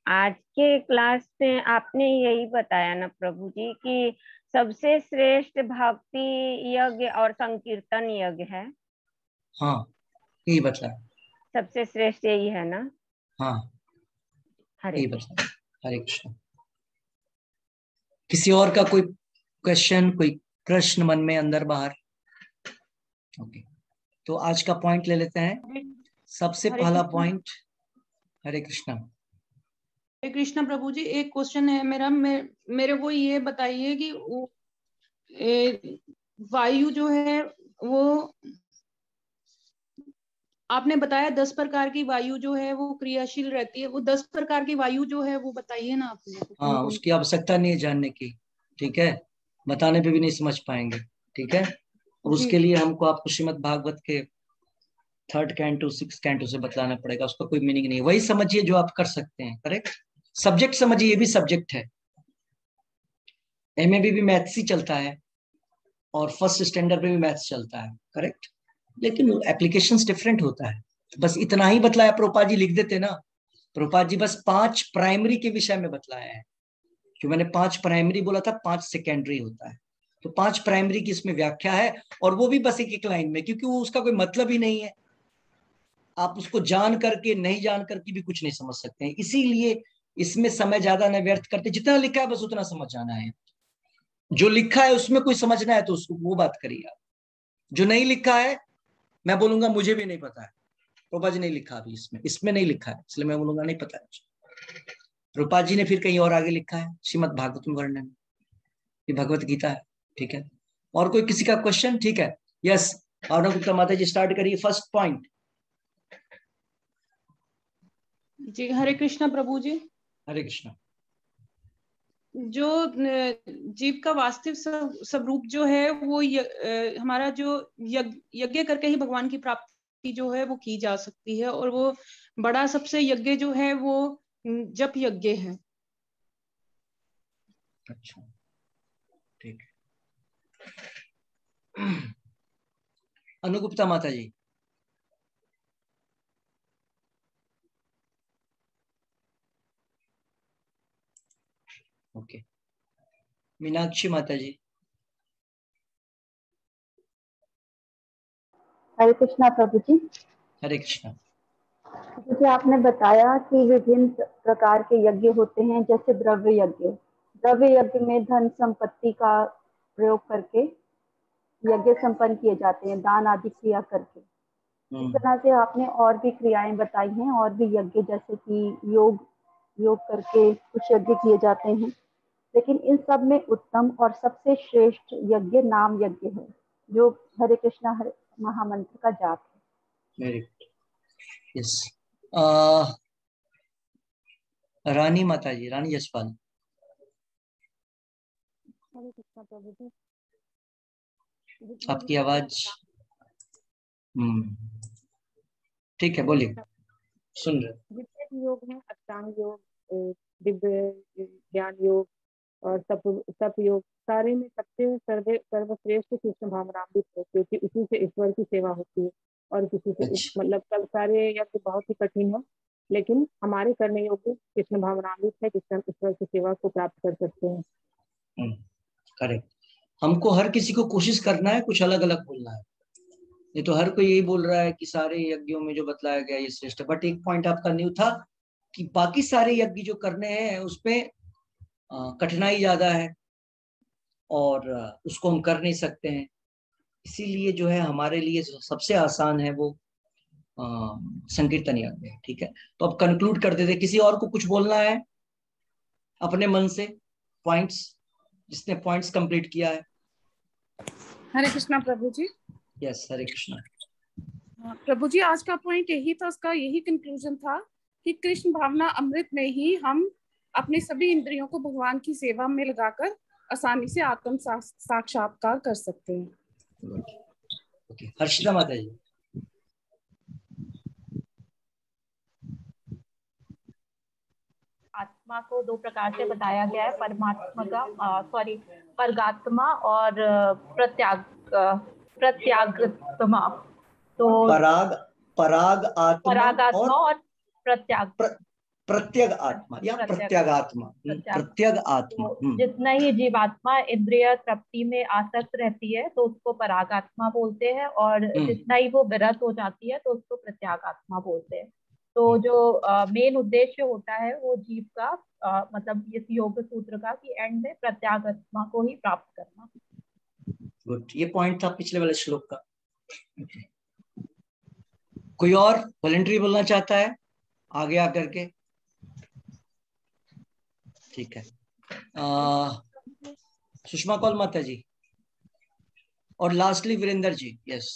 आज के क्लास में आपने यही बताया ना प्रभु जी कि सबसे श्रेष्ठ भक्ति यज्ञ और संकीर्तन यज्ञ है। हाँ, यही बताया, सबसे श्रेष्ठ यही है ना? हाँ हरे यही कृष्ण। बताया। हरे कृष्णा। किसी और का कोई क्वेश्चन, कोई प्रश्न मन में अंदर बाहर? ओके, तो आज का पॉइंट ले लेते हैं। सबसे पहला पॉइंट, हरे कृष्णा। हरे कृष्णा प्रभु जी, एक क्वेश्चन है मेरा, मेरे को ये बताइए कि वायु जो है वो आपने बताया 10 प्रकार की वायु जो है वो क्रियाशील रहती है, वो 10 प्रकार की वायु जो है वो बताइए ना आपने। हाँ, उसकी आवश्यकता नहीं है जानने की, ठीक है, बताने पे भी नहीं समझ पाएंगे, ठीक है, और उसके लिए हमको आपको श्रीमद् भागवत के 3rd कैंटो 6th कैंटो से बतलाना पड़ेगा, उसका कोई मीनिंग नहीं है। वही समझिए जो आप कर सकते हैं, करेक्ट। सब्जेक्ट समझिए, ये भी सब्जेक्ट है, एमए भी मैथ्स ही चलता है, और फर्स्ट स्टैंडर्ड में भी मैथ्स चलता है, करेक्ट, लेकिन एप्लीकेशंस डिफरेंट होता है। बस इतना ही बतलाया, प्रभुपाद जी लिख देते ना, प्रभुपाद जी बस 5 प्राइमरी के विषय में बतलाया है, जो मैंने 5 प्राइमरी बोला था, 5 सेकेंडरी होता है, तो 5 प्राइमरी की इसमें व्याख्या है, और वो भी बस एक एक लाइन में, क्योंकि वो उसका कोई मतलब ही नहीं है, आप उसको जान करके नहीं जान करके भी कुछ नहीं समझ सकते हैं, इसीलिए इसमें समय ज्यादा न व्यर्थ करते, जितना लिखा है बस उतना समझ आना है। जो लिखा है उसमें कोई समझना है तो उसको वो बात करिए आप। जो नहीं लिखा है मैं बोलूंगा मुझे भी नहीं पता है, रूपा जी नहीं लिखा अभी, इसमें नहीं लिखा है, इसलिए मैं बोलूंगा नहीं पता है। रूपा जी ने फिर कहीं और आगे लिखा है, श्रीमद् भागवतम वर्णन, ये भगवत गीता है। ठीक है, और कोई किसी का क्वेश्चन? ठीक है, यस भावना गुप्ता माता जी स्टार्ट करिए फर्स्ट पॉइंट। जी हरे कृष्णा प्रभु जी। हरे कृष्णा। जो जीव का वास्तविक स्वरूप जो है वो हमारा जो यज्ञ करके ही भगवान की प्राप्ति जो है वो की जा सकती है, और वो बड़ा सबसे यज्ञ जो है वो जप यज्ञ है। अच्छा ठीक है। अनुगुप्ता माता जी। ओके। मीनाक्षी माता जी। हरे कृष्णा प्रभु जी। हरे कृष्णा। जैसे आपने बताया कि विभिन्न प्रकार के यज्ञ होते हैं, जैसे द्रव्य यज्ञ। द्रव्य यज्ञ में धन संपत्ति का प्रयोग करके यज्ञ संपन्न किए जाते हैं, दान आदि क्रिया करके। इस तरह से आपने और भी क्रियाएं बताई हैं, और भी यज्ञ, जैसे कि योग करके कुछ यज्ञ किए जाते हैं। लेकिन इन सब में उत्तम और सबसे श्रेष्ठ यज्ञ नाम यज्ञ है, जो हरे कृष्णा हरे महामंत्र का जाप है। Very good, yes. रानी माता जी, रानी जसपाल। हरे कृष्णा प्रभु जी। आपकी आवाज ठीक है, बोलिए, सुन रहे। जितने भी योग हैं, अष्टांग योग, दिव्य ज्ञान योग और तप योग, सारे में सबसे सर्वश्रेष्ठ कृष्ण भावनामृत है, क्योंकि उसी से ईश्वर की सेवा होती है। और किसी से अच्छा। मतलब सब सारे यज्ञ बहुत ही कठिन है, लेकिन हमारे करने योग्य कृष्ण भावनामृत है, जिससे हम ईश्वर की सेवा को प्राप्त कर सकते हैं। करेक्ट। हमको हर किसी को कोशिश करना है कुछ अलग अलग बोलना है, नहीं तो हर कोई यही बोल रहा है कि सारे यज्ञों में जो बतलाया गया ये श्रेष्ठ है। बट एक पॉइंट आपका न्यू था कि बाकी सारे यज्ञ जो करने हैं उसमें कठिनाई ज्यादा है और उसको हम कर नहीं सकते हैं। इसीलिए जो है हमारे लिए सबसे आसान है वो संकीर्तन यज्ञ है। ठीक है, तो अब कंक्लूड कर देते। किसी और को कुछ बोलना है अपने मन से? पॉइंट्स, जिसने पॉइंट्स कंप्लीट किया है। हरे कृष्णा प्रभु जी। यस, हरे कृष्णा। प्रभु जी, आज का पॉइंट यही था, उसका यही कंक्लूजन था कि कृष्ण भावना अमृत में ही हम अपने सभी इंद्रियों को भगवान की सेवा में लगाकर आसानी से आत्म साक्षात्कार कर सकते हैं। ओके, हर्षिता माता जी। आत्मा को दो प्रकार से बताया गया है, परमात्मा का परगात्मा और प्रत्यागात्मा। तो पराग आत्मा और प्रत्यग आत्मा या प्रत्यागात्मा। प्रत्यग आत्मा। जितना ही जीवात्मा इंद्रिय तृप्ति में आसक्त रहती है तो उसको परागात्मा बोलते हैं, और जितना ही वो विरत हो जाती है तो उसको प्रत्यागात्मा बोलते हैं। तो जो मेन उद्देश्य होता है वो जीव का मतलब इस योग सूत्र का कि एंड में प्रत्यागात्मा को ही प्राप्त करना। गुड, ये पॉइंट था पिछले वाले श्लोक का। कोई और वॉलंटरी बोलना चाहता है आगे आकर के? ठीक है, सुषमा कौल माता जी और लास्टली वीरेंद्र जी। यस,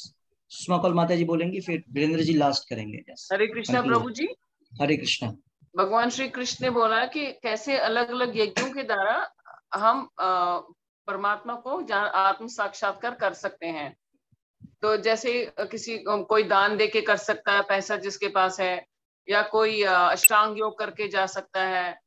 सुषमा कौल माता जी बोलेंगी, फिर वीरेंद्र जी लास्ट करेंगे। यस, हरे कृष्णा प्रभु जी। हरे कृष्णा। भगवान श्री कृष्ण ने बोला कि कैसे अलग अलग यज्ञों के द्वारा हम परमात्मा को आत्म साक्षात्कार कर सकते हैं। तो जैसे किसी कोई दान दे के कर सकता है, पैसा जिसके पास है, या कोई अष्टांग योग करके जा सकता है,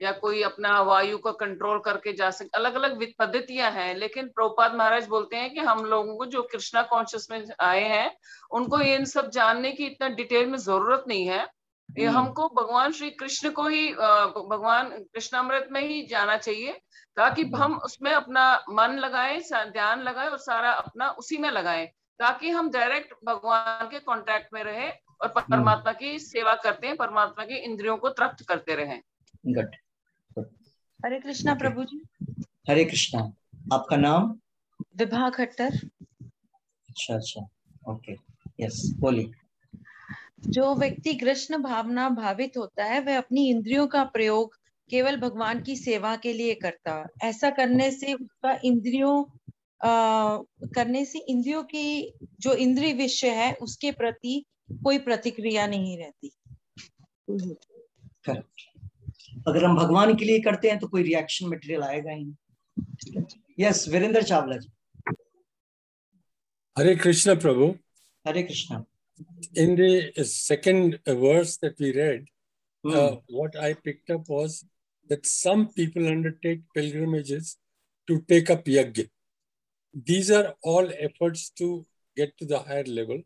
या कोई अपना वायु को कंट्रोल करके जा सकता। अलग अलग पद्धतियां हैं, लेकिन प्रभुपाद महाराज बोलते हैं कि हम लोगों को जो कृष्णा कॉन्शियस में आए हैं उनको इन सब जानने की इतना डिटेल में जरूरत नहीं है। ये हमको भगवान श्री कृष्ण को ही भगवान कृष्णामृत में ही जाना चाहिए, ताकि हम उसमें अपना मन लगाए, ध्यान लगाए और सारा अपना उसी में लगाए, ताकि हम डायरेक्ट भगवान के कांटेक्ट में रहे और परमात्मा की सेवा करते हैं, परमात्मा की इंद्रियों को तृप्त करते रहें। गुड। हरे कृष्णा Okay. प्रभु जी। हरे कृष्णा। आपका नाम? विभा खट्टर। अच्छा अच्छा, ओके, यस, बोलिए। जो व्यक्ति कृष्ण भावना भावित होता है वह अपनी इंद्रियों का प्रयोग केवल भगवान की सेवा के लिए करता है। ऐसा करने से उसका करने से इंद्रियों की जो इंद्रिय विषय है उसके प्रति कोई प्रतिक्रिया नहीं रहती। करेक्ट। अगर हम भगवान के लिए करते हैं तो कोई रिएक्शन मटेरियल आएगा ही नहीं। Yes, Virendra Chawla ji. Hare Krishna Prabhu. Hare Krishna. In the second verse that we read, what I picked up was that some people undertake pilgrimages to take up yajna. These are all efforts to get to the higher level.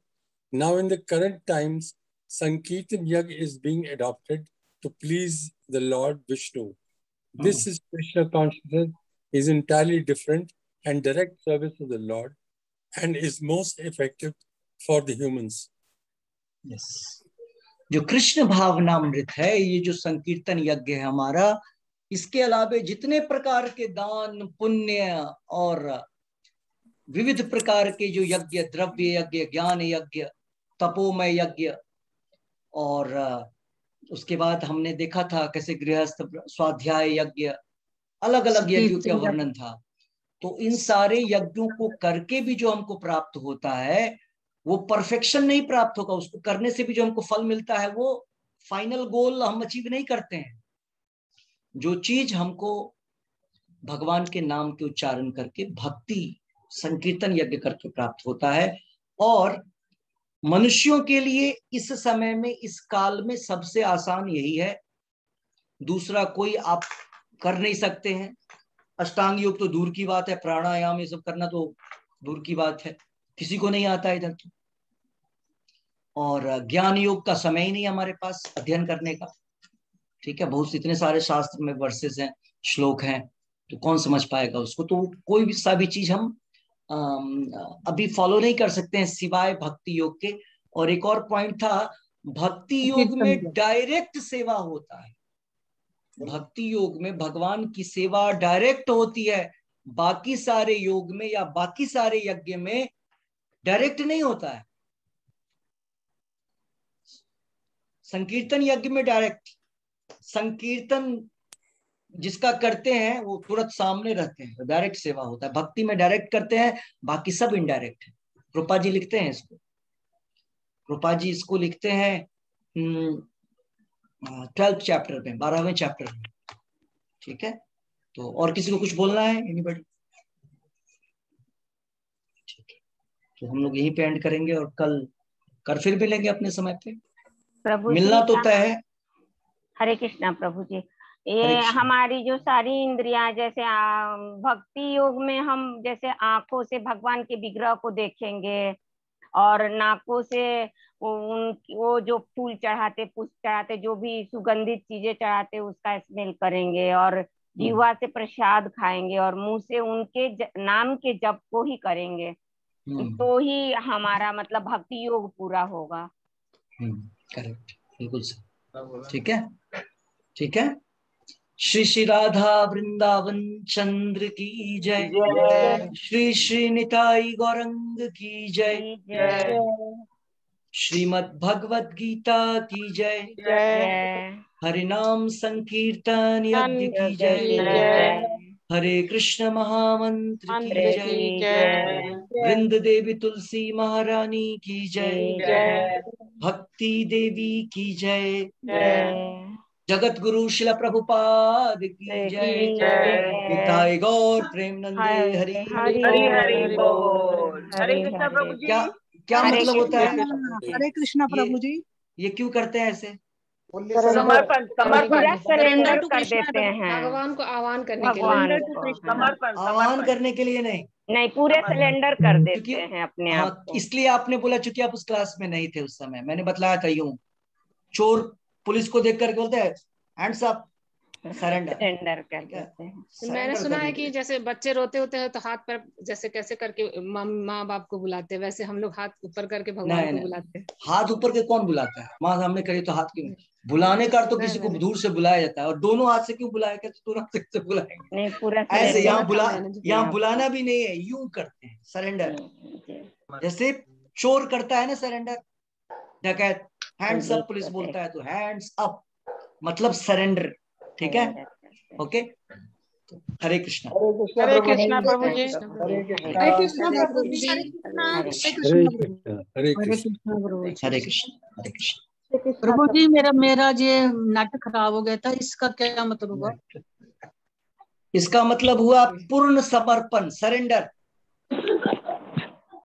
Now in the current times, Sankirtan Yajna is being adopted to please the Lord Vishnu. This is Krishna consciousness, is entirely different and direct service of the Lord, and is most effective for the humans. Yes. जो कृष्ण भावनामृत है, ये जो संकीर्तन यज्ञ है हमारा, इसके अलावा जितने प्रकार के दान पुण्य और विविध प्रकार के जो यज्ञ, द्रव्य यज्ञ, ज्ञान यज्ञ, तपोमय यज्ञ, और उसके बाद हमने देखा था कैसे गृहस्थ स्वाध्याय यज्ञ, अलग अलग यज्ञों का वर्णन था। तो इन सारे यज्ञों को करके भी जो हमको प्राप्त होता है वो परफेक्शन नहीं प्राप्त होगा। उसको करने से भी जो हमको फल मिलता है वो फाइनल गोल हम अचीव नहीं करते हैं। जो चीज हमको भगवान के नाम के उच्चारण करके भक्ति संकीर्तन यज्ञ करके प्राप्त होता है, और मनुष्यों के लिए इस समय में, इस काल में सबसे आसान यही है। दूसरा कोई आप कर नहीं सकते हैं। अष्टांग योग तो दूर की बात है, प्राणायाम ये सब करना तो दूर की बात है, किसी को नहीं आता इधर तो। और ज्ञान योग का समय ही नहीं हमारे पास अध्ययन करने का। ठीक है, बहुत इतने सारे शास्त्र में वर्सेस हैं, श्लोक हैं, तो कौन समझ पाएगा उसको। तो कोई भी सा भी चीज हम अभी फॉलो नहीं कर सकते हैं सिवाय भक्ति योग के। और एक और पॉइंट था, भक्ति योग में डायरेक्ट सेवा होता है। भक्ति योग में भगवान की सेवा डायरेक्ट होती है। बाकी सारे योग में या बाकी सारे यज्ञ में डायरेक्ट नहीं होता है। संकीर्तन यज्ञ में डायरेक्ट, संकीर्तन जिसका करते हैं वो तुरंत सामने रहते हैं, डायरेक्ट सेवा होता है। भक्ति में डायरेक्ट करते हैं, बाकी सब इनडायरेक्ट है। रूपा जी लिखते हैं इसको, रूपा जी इसको लिखते हैं 12th चैप्टर में, 12वें चैप्टर में। ठीक है, तो और किसी को कुछ बोलना है? एनीबॉडी? ठीक है, तो हम लोग यहीं पे एंड करेंगे और कल फिर मिलेंगे अपने समय पे। प्रभु मिलना तो तय है। हरे कृष्णा प्रभु जी। ये हमारी जो सारी इंद्रियां, जैसे भक्ति योग में हम जैसे आंखों से भगवान के विग्रह को देखेंगे, और नाकों से वो जो फूल चढ़ाते, पुष्प चढ़ाते, जो भी सुगंधित चीजें चढ़ाते उसका स्मेल करेंगे, और जीवा से प्रसाद खाएंगे, और मुंह से उनके नाम के जप को ही करेंगे, तो ही हमारा मतलब भक्ति योग पूरा होगा। करेक्ट, बिल्कुल सही। ठीक है, ठीक है। श्री श्री राधा वृंदावन चंद्र की जय। श्री श्री निताई गौरंग की जय। श्रीमद् भगवद गीता की जय। हरिनाम संकीर्तन यज्ञ की जय। हरे कृष्ण महामंत्र की जय। वृंद देवी तुलसी महारानी की जय। भक्ति देवी की जय। जगत गुरु शिला प्रभुपाद की जय। निताई गौर प्रेमनंदे हरि हरि बोल। हरे कृष्णा प्रभु जी। क्या मतलब होता है? हरे कृष्णा प्रभु जी। ये क्यों करते हैं ऐसे? समर्पण, समर्पण, सरेंडर कर देते हैं भगवान को आह्वान करने के भगवान लिए। को। समर्पण, आह्वान करने के लिए नहीं, पूरे सरेंडर कर देते हैं अपने आप को। इसलिए आपने बोला, चूंकि आप उस क्लास में नहीं थे उस समय, मैंने बतलाया था यूं, चोर पुलिस को देख करके बोलते हैं हैंड्स अप, सरेंडर कर देते हैं। मैंने सुना है कि जैसे बच्चे रोते होते हैं तो हाथ पर जैसे कैसे करके माँ बाप को बुलाते हैं, वैसे हम लोग हाथ ऊपर करके भगवान को बुलाते हैं। हाथ ऊपर के कौन बुलाता है? माँ सामने करे तो हाथ क्यों? बुलाने का तो किसी को दूर से बुलाया जाता है, और दोनों हाथ से क्यों बुलाएगा? तो दोनों हाथ से बुलाएंगे नहीं, पूरा ऐसे। यहाँ बुलाना भी नहीं है, यूं करते हैं सरेंडर। जैसे चोर करता है ना सरेंडर, डकैत हैंड्स अप, पुलिस बोलता है तो हैंड्स अप, मतलब सरेंडर। ठीक है, ओके। हरे कृष्णा। हरे कृष्णा प्रभु जी। हरे कृष्णा प्रभु जी। हरे कृष्ण। हरे कृष्ण। हरे कृष्ण। प्रभु जी, मेरा ये नाटक खराब हो गया था, इसका क्या मतलब हुआ? इसका मतलब हुआ पूर्ण समर्पण, सरेंडर।